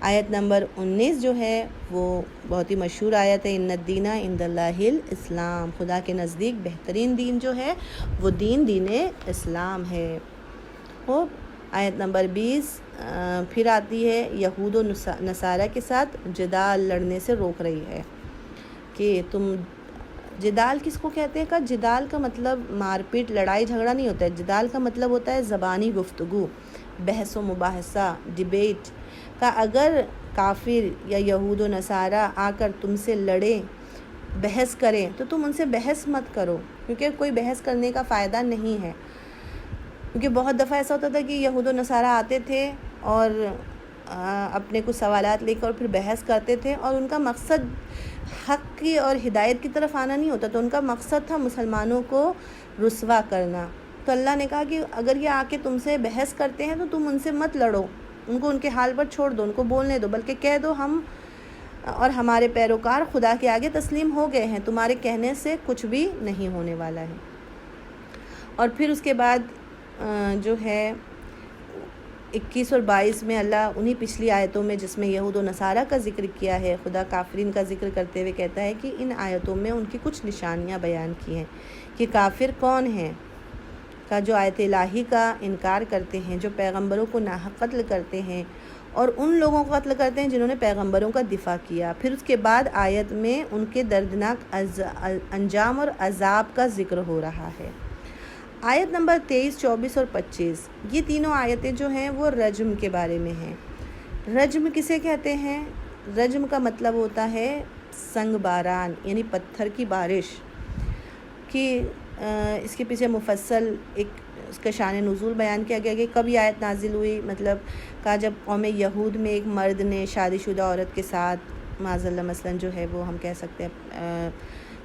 آیت نمبر 19 جو ہے وہ بہت ہی مشہور آیت ہے، ان الدین عند اللہ الاسلام، خدا کے نزدیک بہترین دین جو ہے وہ دین اسلام ہے۔ آیت نمبر 20 پھر آتی ہے یہود و نصارہ کے ساتھ جدال لڑنے سے روک رہی ہے کہ تم جدال کس کو کہتے ہیں؟ کہ جدال کا مطلب مار پیٹ لڑائی جھگڑا نہیں ہوتا ہے، جدال کا مطلب ہوتا ہے زبانی گفتگو، بحث و مباحثہ، ڈیبیٹ کا۔ اگر کافر یا یہود و نصارہ آ کر تم سے لڑیں، بحث کریں، تو تم ان سے بحث مت کرو، کیونکہ کوئی بحث کرنے کا فائدہ نہیں ہے۔ کیونکہ بہت دفعہ ایسا ہوتا تھا کہ یہود و نصارہ آتے تھے اور اپنے کچھ سوالات لے کر پھر بحث کرتے تھے، اور ان کا مقصد حق کی اور ہدایت کی طرف آنا نہیں ہوتا، تو ان کا مقصد تھا مسلمانوں کو رسوا کرنا۔ تو اللہ نے کہا کہ اگر یہ آ کے تم سے بحث کرتے ہیں تو تم ان سے مت لڑو، ان کو ان کے حال پر چھوڑ دو، ان کو بولنے دو، بلکہ کہہ دو ہم اور ہمارے پیروکار خدا کے آگے تسلیم ہو گئے ہیں، تمہارے کہنے سے کچھ بھی نہیں ہونے والا ہے۔ اور پھر اس کے بعد جو ہے 21 اور 22 میں اللہ انہی پچھلی آیتوں میں جس میں یہود و نصارہ کا ذکر کیا ہے، خدا کافرین کا ذکر کرتے ہوئے کہتا ہے کہ ان آیتوں میں ان کی کچھ نشانیاں بیان کی ہیں کہ کافر کون ہیں، کا جو آیت الہی کا انکار کرتے ہیں، جو پیغمبروں کو ناحق قتل کرتے ہیں اور ان لوگوں کو قتل کرتے ہیں جنہوں نے پیغمبروں کا دفاع کیا۔ پھر اس کے بعد آیت میں ان کے دردناک انجام اور عذاب کا ذکر ہو رہا ہے۔ آیت نمبر 23، 24 اور 25 یہ تینوں آیتیں جو ہیں وہ رجم کے بارے میں ہیں۔ رجم کسے کہتے ہیں؟ رجم کا مطلب ہوتا ہے سنگ باران، یعنی پتھر کی بارش کی۔ اس کے پیچھے مفصل اس کا شان نزول بیان کیا گیا کہ کب یہ آیت نازل ہوئی، مطلب کہ جب قوم یہود میں ایک مرد نے شادی شدہ عورت کے ساتھ معاذ اللہ مثلاً جو ہے وہ ہم کہہ سکتے ہیں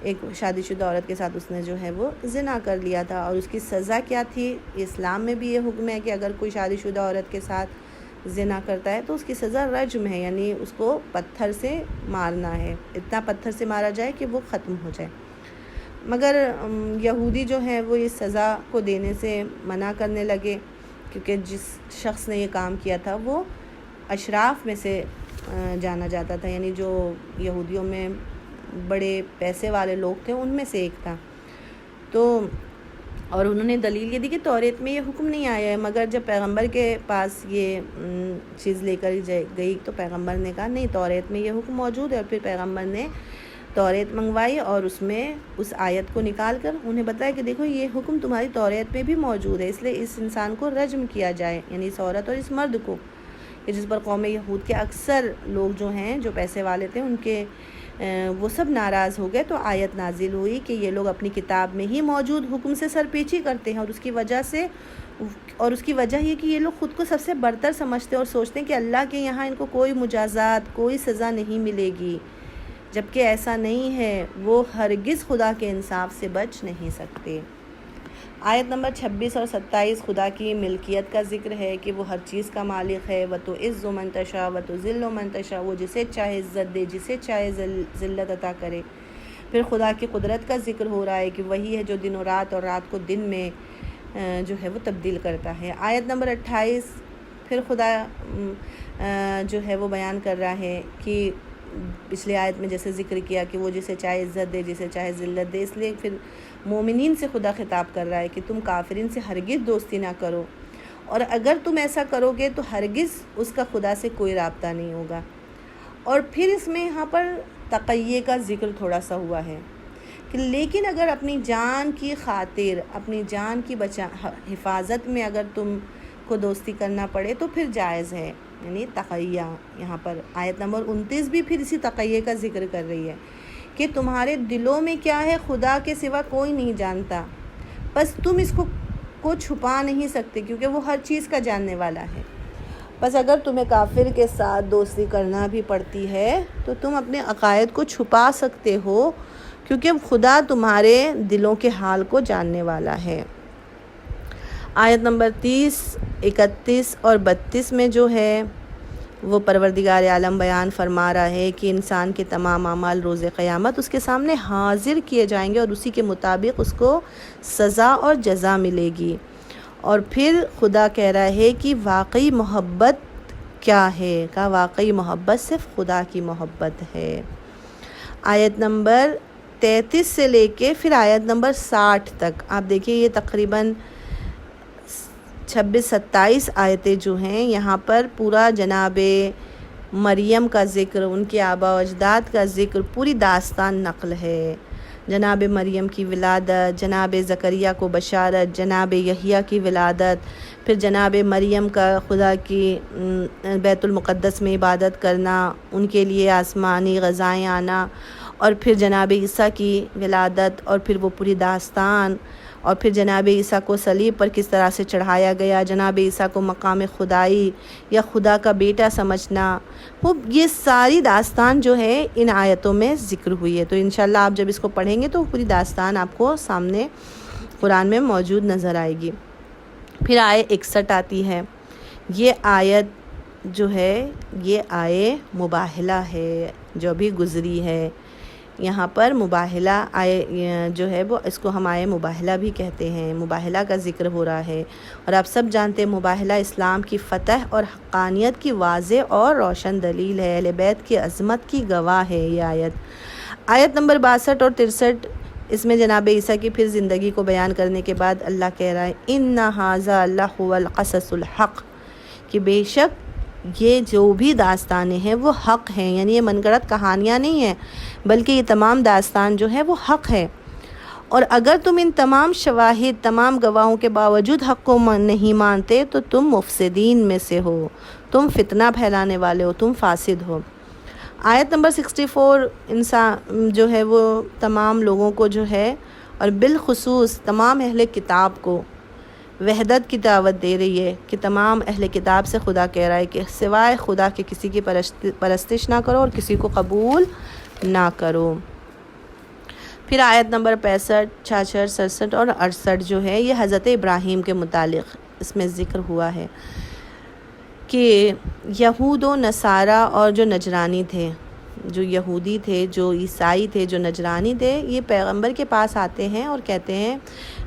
ایک شادی شدہ عورت کے ساتھ اس نے جو ہے وہ زنا کر لیا تھا، اور اس کی سزا کیا تھی؟ اسلام میں بھی یہ حکم ہے کہ اگر کوئی شادی شدہ عورت کے ساتھ زنا کرتا ہے تو اس کی سزا رجم ہے، یعنی اس کو پتھر سے مارنا ہے، اتنا پتھر سے مارا جائے کہ وہ ختم ہو جائے۔ مگر یہودی جو ہیں وہ اس سزا کو دینے سے منع کرنے لگے، کیونکہ جس شخص نے یہ کام کیا تھا وہ اشراف میں سے جانا جاتا تھا، یعنی جو یہودیوں میں بڑے پیسے والے لوگ تھے ان میں سے ایک تھا۔ تو اور انہوں نے دلیل یہ دی کہ توریت میں یہ حکم نہیں آیا ہے، مگر جب پیغمبر کے پاس یہ چیز لے کر گئی تو پیغمبر نے کہا نہیں، توریت میں یہ حکم موجود ہے، اور پھر پیغمبر نے توریت منگوائی اور اس میں اس آیت کو نکال کر انہیں بتایا کہ دیکھو یہ حکم تمہاری توریت میں بھی موجود ہے، اس لیے اس انسان کو رجم کیا جائے، یعنی اس عورت اور اس مرد کو، کہ جس پر قوم یہود کے اکثر لوگ جو ہیں جو پیسے والے تھے ان کے وہ سب ناراض ہو گئے، تو آیت نازل ہوئی کہ یہ لوگ اپنی کتاب میں ہی موجود حکم سے سرپیچی کرتے ہیں، اور اس کی وجہ یہ کہ یہ لوگ خود کو سب سے برتر سمجھتے ہیں اور سوچتے ہیں کہ اللہ کے یہاں ان کو کوئی مجازات، کوئی سزا نہیں ملے گی، جبکہ ایسا نہیں ہے، وہ ہرگز خدا کے انصاف سے بچ نہیں سکتے۔ آیت نمبر 26 اور 27 خدا کی ملکیت کا ذکر ہے کہ وہ ہر چیز کا مالک ہے، وَتُعِزُّ مَن تَشَاءُ وَتُذِلُّ مَن تَشَاءُ، وہ جسے چاہے عزت دے، جسے چاہے ذلت عطا کرے۔ پھر خدا کی قدرت کا ذکر ہو رہا ہے کہ وہی ہے جو دن و رات اور رات کو دن میں جو ہے وہ تبدیل کرتا ہے۔ آیت نمبر 28 پھر خدا جو ہے وہ بیان کر رہا ہے کہ پچھلی آیت میں جیسے ذکر کیا کہ وہ جسے چاہے عزت دے، جسے چاہے ذلت دے، اس لیے پھر مومنین سے خدا خطاب کر رہا ہے کہ تم کافرین سے ہرگز دوستی نہ کرو، اور اگر تم ایسا کرو گے تو ہرگز اس کا خدا سے کوئی رابطہ نہیں ہوگا۔ اور پھر اس میں یہاں پر تقیے کا ذکر تھوڑا سا ہوا ہے کہ لیکن اگر اپنی جان کی خاطر، اپنی جان کی حفاظت میں اگر تم کو دوستی کرنا پڑے تو پھر جائز ہے، یعنی تقیہ۔ یہاں پر آیت نمبر 29 بھی پھر اسی تقیے کا ذکر کر رہی ہے کہ تمہارے دلوں میں کیا ہے خدا کے سوا کوئی نہیں جانتا، بس تم اس کو چھپا نہیں سکتے کیونکہ وہ ہر چیز کا جاننے والا ہے۔ بس اگر تمہیں کافر کے ساتھ دوستی کرنا بھی پڑتی ہے تو تم اپنے عقائد کو چھپا سکتے ہو کیونکہ خدا تمہارے دلوں کے حال کو جاننے والا ہے۔ آیت نمبر 30، 31 اور 32 میں جو ہے وہ پروردگار عالم بیان فرما رہا ہے کہ انسان کے تمام اعمال روز قیامت اس کے سامنے حاضر کیے جائیں گے اور اسی کے مطابق اس کو سزا اور جزا ملے گی۔ اور پھر خدا کہہ رہا ہے کہ واقعی محبت کیا ہے، کہ واقعی محبت صرف خدا کی محبت ہے۔ آیت نمبر 33 سے لے کے پھر آیت نمبر 60 تک آپ دیکھیں، یہ تقریباً 26-27 آیتیں جو ہیں یہاں پر پورا جناب مریم کا ذکر، ان کے آباء و اجداد کا ذکر، پوری داستان نقل ہے۔ جناب مریم کی ولادت، جناب زکریا کو بشارت، جناب یحییٰ کی ولادت، پھر جناب مریم کا خدا کی بیت المقدس میں عبادت کرنا، ان کے لیے آسمانی غذائیں آنا، اور پھر جناب عیسیٰ کی ولادت، اور پھر وہ پوری داستان، اور پھر جناب عیسیٰ کو صلیب پر کس طرح سے چڑھایا گیا، جناب عیسیٰ کو مقام خدائی یا خدا کا بیٹا سمجھنا، وہ یہ ساری داستان جو ہے ان آیتوں میں ذکر ہوئی ہے۔ تو انشاءاللہ آپ جب اس کو پڑھیں گے تو پوری داستان آپ کو سامنے قرآن میں موجود نظر آئے گی۔ پھر آیت 61 آتی ہے، یہ آیت جو ہے یہ آیے مباہلہ ہے جو بھی گزری ہے۔ یہاں پر مباہلہ آئے جو ہے وہ اس کو ہم آئے مباہلہ بھی کہتے ہیں، مباہلہ کا ذکر ہو رہا ہے، اور آپ سب جانتے ہیں مباہلہ اسلام کی فتح اور حقانیت کی واضح اور روشن دلیل ہے، اہل بیت کی عظمت کی گواہ ہے یہ آیت۔ آیت نمبر 62 اور 63 اس میں جناب عیسیٰ کی پھر زندگی کو بیان کرنے کے بعد اللہ کہہ رہا ہے اِنَّ هَذَا لَهُوَ الْقَصَصُ الْحَقُّ، کہ بے شک یہ جو بھی داستانیں ہیں وہ حق ہیں، یعنی یہ من گڑت کہانیاں نہیں ہیں بلکہ یہ تمام داستان جو ہے وہ حق ہے۔ اور اگر تم ان تمام شواہد، تمام گواہوں کے باوجود حق کو نہیں مانتے تو تم مفسدین میں سے ہو، تم فتنہ پھیلانے والے ہو، تم فاسد ہو۔ آیت نمبر 64 انسان جو ہے وہ تمام لوگوں کو جو ہے اور بالخصوص تمام اہل کتاب کو وحدت کی دعوت دے رہی ہے کہ تمام اہل کتاب سے خدا کہہ رہا ہے کہ سوائے خدا کے کسی کی پرستش نہ کرو اور کسی کو قبول نہ کرو۔ پھر آیت نمبر 65، 66، 67 اور 68 جو ہے یہ حضرت ابراہیم کے متعلق اس میں ذکر ہوا ہے کہ یہود و نصارہ اور جو نجرانی تھے، جو یہودی تھے، جو عیسائی تھے، جو نجرانی تھے، یہ پیغمبر کے پاس آتے ہیں اور کہتے ہیں،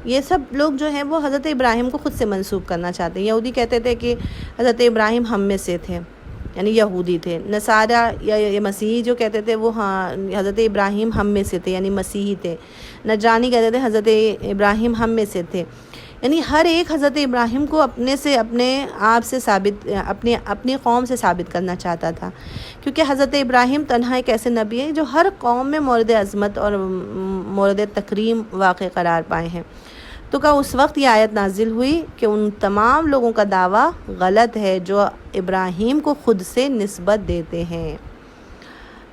یہ سب لوگ جو ہیں وہ حضرت ابراہیم کو خود سے منسوب کرنا چاہتے ہیں۔ یہودی کہتے تھے کہ حضرت ابراہیم ہم میں سے تھے، یعنی یہودی تھے. نصارہ یا مسیحی جو کہتے تھے وہ ہاں حضرت ابراہیم ہم میں سے تھے، یعنی مسیحی تھے. نجرانی کہتے تھے حضرت ابراہیم ہم میں سے تھے. یعنی ہر ایک حضرت ابراہیم کو اپنے آپ سے ثابت، اپنی قوم سے ثابت کرنا چاہتا تھا، کیونکہ حضرت ابراہیم تنہا ایک ایسے نبی ہیں جو ہر قوم میں مورد عظمت اور مورد تکریم واقع قرار پائے ہیں. تو کہ اس وقت یہ آیت نازل ہوئی کہ ان تمام لوگوں کا دعویٰ غلط ہے جو ابراہیم کو خود سے نسبت دیتے ہیں.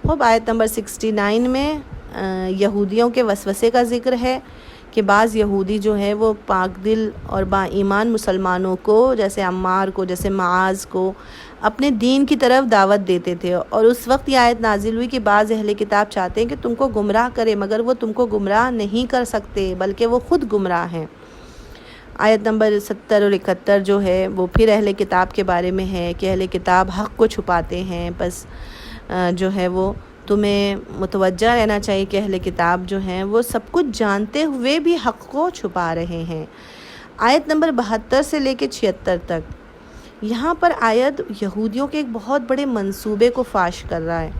خوب آیت نمبر 69 میں یہودیوں کے وسوسے کا ذکر ہے کہ بعض یہودی جو ہے وہ پاک دل اور با ایمان مسلمانوں کو، جیسے عمار کو، جیسے معاذ کو، اپنے دین کی طرف دعوت دیتے تھے. اور اس وقت یہ آیت نازل ہوئی کہ بعض اہل کتاب چاہتے ہیں کہ تم کو گمراہ کرے، مگر وہ تم کو گمراہ نہیں کر سکتے بلکہ وہ خود گمراہ ہیں. آیت نمبر 70 اور 71 جو ہے وہ پھر اہل کتاب کے بارے میں ہے کہ اہل کتاب حق کو چھپاتے ہیں، بس جو ہے وہ تمہیں متوجہ رہنا چاہیے کہ اہل کتاب جو ہیں وہ سب کچھ جانتے ہوئے بھی حق کو چھپا رہے ہیں. آیت نمبر 72 سے لے کے 76 تک یہاں پر آیت یہودیوں کے ایک بہت بڑے منصوبے کو فاش کر رہا ہے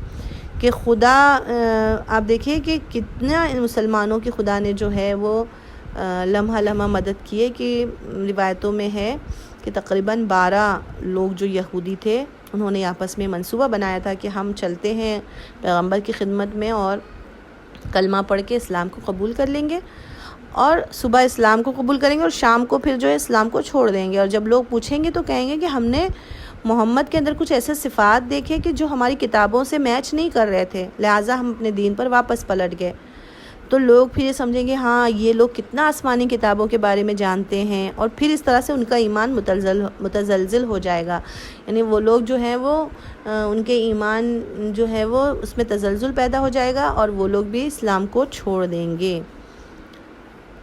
کہ خدا، آپ دیکھیں کہ کتنا مسلمانوں کی خدا نے جو ہے وہ لمحہ لمحہ مدد کی ہے. کہ روایتوں میں ہے کہ تقریباً 12 لوگ جو یہودی تھے انہوں نے آپس میں منصوبہ بنایا تھا کہ ہم چلتے ہیں پیغمبر کی خدمت میں اور کلمہ پڑھ کے اسلام کو قبول کر لیں گے، اور صبح اسلام کو قبول کریں گے اور شام کو پھر جو ہے اسلام کو چھوڑ دیں گے. اور جب لوگ پوچھیں گے تو کہیں گے کہ ہم نے محمد کے اندر کچھ ایسے صفات دیکھے کہ جو ہماری کتابوں سے میچ نہیں کر رہے تھے، لہٰذا ہم اپنے دین پر واپس پلٹ گئے. تو لوگ پھر یہ سمجھیں گے ہاں یہ لوگ کتنا آسمانی کتابوں کے بارے میں جانتے ہیں، اور پھر اس طرح سے ان کا ایمان متزلزل ہو جائے گا. یعنی وہ لوگ جو ہیں وہ ان کے ایمان جو ہے وہ اس میں تزلزل پیدا ہو جائے گا اور وہ لوگ بھی اسلام کو چھوڑ دیں گے.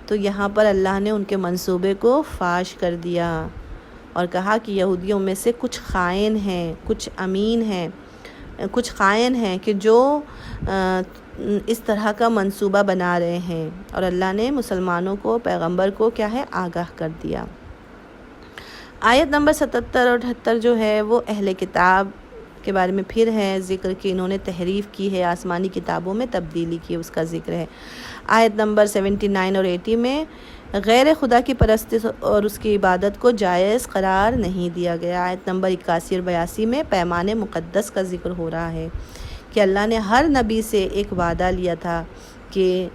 تو یہاں پر اللہ نے ان کے منصوبے کو فاش کر دیا اور کہا کہ یہودیوں میں سے کچھ خائن ہیں، کچھ امین ہیں، کچھ خائن ہیں کہ جو اس طرح کا منصوبہ بنا رہے ہیں. اور اللہ نے مسلمانوں کو، پیغمبر کو کیا ہے آگاہ کر دیا. آیت نمبر 77 اور 78 جو ہے وہ اہل کتاب کے بارے میں پھر ہے ذکر کہ انہوں نے تحریف کی ہے، آسمانی کتابوں میں تبدیلی کی، اس کا ذکر ہے. آیت نمبر 79 اور 80 میں غیر خدا کی پرستش اور اس کی عبادت کو جائز قرار نہیں دیا گیا. آیت نمبر 81 اور 82 میں پیمان مقدس کا ذکر ہو رہا ہے کہ اللہ نے ہر نبی سے ایک وعدہ لیا تھا کہ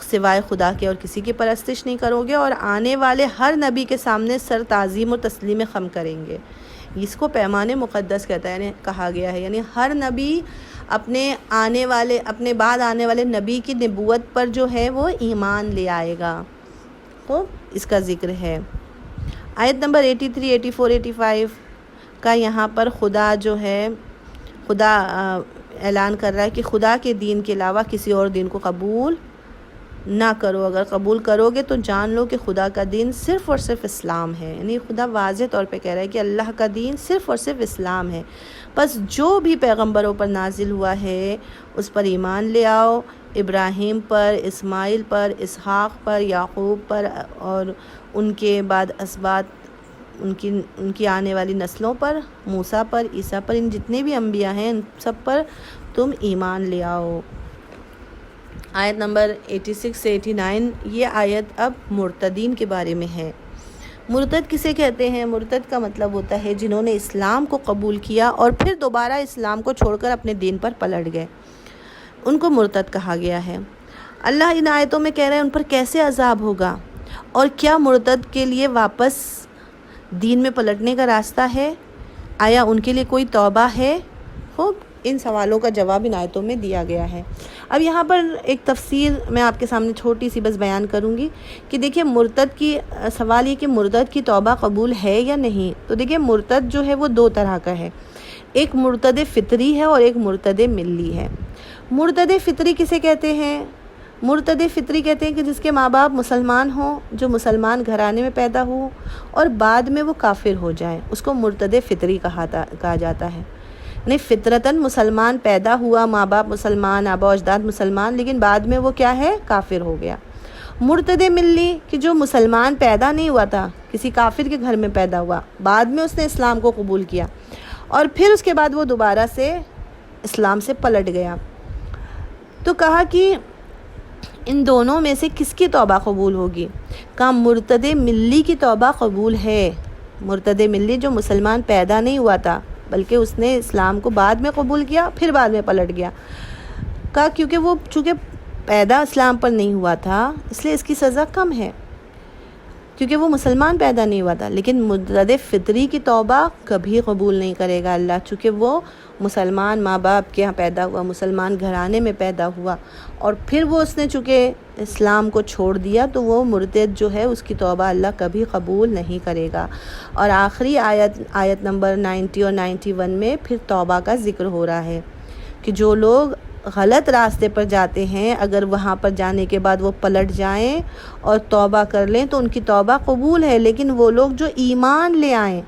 سوائے خدا کے اور کسی کی پرستش نہیں کرو گے، اور آنے والے ہر نبی کے سامنے سر تعظیم اور تسلیم خم کریں گے. اس کو پیمان مقدس کہتا ہے، یعنی کہا گیا ہے، یعنی ہر نبی اپنے بعد آنے والے نبی کی نبوت پر جو ہے وہ ایمان لے آئے گا. تو اس کا ذکر ہے. آیت نمبر 83، 84، 85 کا یہاں پر خدا جو ہے اعلان کر رہا ہے کہ خدا کے دین کے علاوہ کسی اور دین کو قبول نہ کرو، اگر قبول کرو گے تو جان لو کہ خدا کا دین صرف اور صرف اسلام ہے. یعنی خدا واضح طور پہ کہہ رہا ہے کہ اللہ کا دین صرف اور صرف اسلام ہے. بس جو بھی پیغمبروں پر نازل ہوا ہے اس پر ایمان لے آؤ، ابراہیم پر، اسماعیل پر، اسحاق پر، یعقوب پر، اور ان کے بعد اسباط ان کی آنے والی نسلوں پر، موسیٰ پر، عیسیٰ پر، ان جتنے بھی انبیاء ہیں ان سب پر تم ایمان لے آؤ. آیت نمبر 86 سے 89 یہ آیت اب مرتدین کے بارے میں ہے. مرتد کسے کہتے ہیں؟ مرتد کا مطلب ہوتا ہے جنہوں نے اسلام کو قبول کیا اور پھر دوبارہ اسلام کو چھوڑ کر اپنے دین پر پلٹ گئے، ان کو مرتد کہا گیا ہے. اللہ ان آیتوں میں کہہ رہے ہیں ان پر کیسے عذاب ہوگا، اور کیا مرتد کے لیے واپس دین میں پلٹنے کا راستہ ہے؟ آیا ان کے لیے کوئی توبہ ہے؟ خوب ان سوالوں کا جواب ان آیتوں میں دیا گیا ہے. اب یہاں پر ایک تفصیل میں آپ کے سامنے چھوٹی سی بس بیان کروں گی کہ دیکھیں مرتد کی سوال یہ کہ مرتد کی توبہ قبول ہے یا نہیں. تو دیکھیں مرتد جو ہے وہ دو طرح کا ہے، ایک مرتد فطری ہے اور ایک مرتد ملی ہے. مرتد فطری کسے کہتے ہیں؟ مرتد فطری کہتے ہیں کہ جس کے ماں باپ مسلمان ہوں، جو مسلمان گھرانے میں پیدا ہو اور بعد میں وہ کافر ہو جائیں، اس کو مرتد فطری کہا جاتا ہے. یعنی فطرتاً مسلمان پیدا ہوا، ماں باپ مسلمان، آبا و اجداد مسلمان، لیکن بعد میں وہ کیا ہے؟ کافر ہو گیا. مرتد ملی کہ جو مسلمان پیدا نہیں ہوا تھا، کسی کافر کے گھر میں پیدا ہوا، بعد میں اس نے اسلام کو قبول کیا اور پھر اس کے بعد وہ دوبارہ سے اسلام سے پلٹ گیا۔ تو کہا کہ ان دونوں میں سے کس کی توبہ قبول ہوگی؟ کہا مرتد ملی کی توبہ قبول ہے۔ مرتد ملی جو مسلمان پیدا نہیں ہوا تھا بلکہ اس نے اسلام کو بعد میں قبول کیا، پھر بعد میں پلٹ گیا۔ کہا کیونکہ وہ چونکہ پیدا اسلام پر نہیں ہوا تھا اس لیے اس کی سزا کم ہے، کیونکہ وہ مسلمان پیدا نہیں ہوا تھا۔ لیکن مرتد فطری کی توبہ کبھی قبول نہیں کرے گا اللہ، چونکہ وہ مسلمان ماں باپ کے یہاں پیدا ہوا، مسلمان گھرانے میں پیدا ہوا، اور پھر وہ اس نے چونکہ اسلام کو چھوڑ دیا تو وہ مرتد جو ہے اس کی توبہ اللہ کبھی قبول نہیں کرے گا۔ اور آخری آیت نمبر 90 اور 91 میں پھر توبہ کا ذکر ہو رہا ہے کہ جو لوگ غلط راستے پر جاتے ہیں اگر وہاں پر جانے کے بعد وہ پلٹ جائیں اور توبہ کر لیں تو ان کی توبہ قبول ہے، لیکن وہ لوگ جو ایمان لے آئیں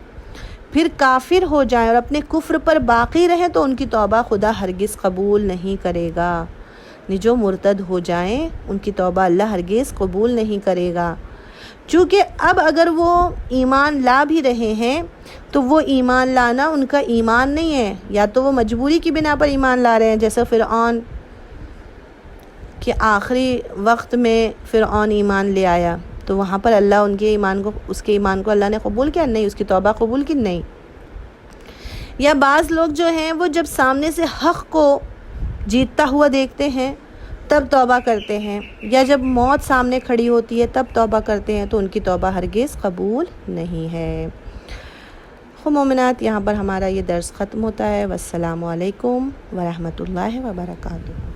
پھر کافر ہو جائیں اور اپنے کفر پر باقی رہیں تو ان کی توبہ خدا ہرگز قبول نہیں کرے گا۔ جو مرتد ہو جائیں ان کی توبہ اللہ ہرگز قبول نہیں کرے گا، چونکہ اب اگر وہ ایمان لا بھی رہے ہیں تو وہ ایمان لانا ان کا ایمان نہیں ہے، یا تو وہ مجبوری کی بنا پر ایمان لا رہے ہیں، جیسے فرعون کہ آخری وقت میں فرعون ایمان لے آیا تو وہاں پر اللہ اس کے ایمان کو اللہ نے قبول کیا نہیں، اس کی توبہ قبول کی نہیں۔ یا بعض لوگ جو ہیں وہ جب سامنے سے حق کو جیتتا ہوا دیکھتے ہیں تب توبہ کرتے ہیں، یا جب موت سامنے کھڑی ہوتی ہے تب توبہ کرتے ہیں تو ان کی توبہ ہرگز قبول نہیں ہے۔ مومنات، یہاں پر ہمارا یہ درس ختم ہوتا ہے۔ والسلام علیکم ورحمۃ اللہ وبرکاتہ۔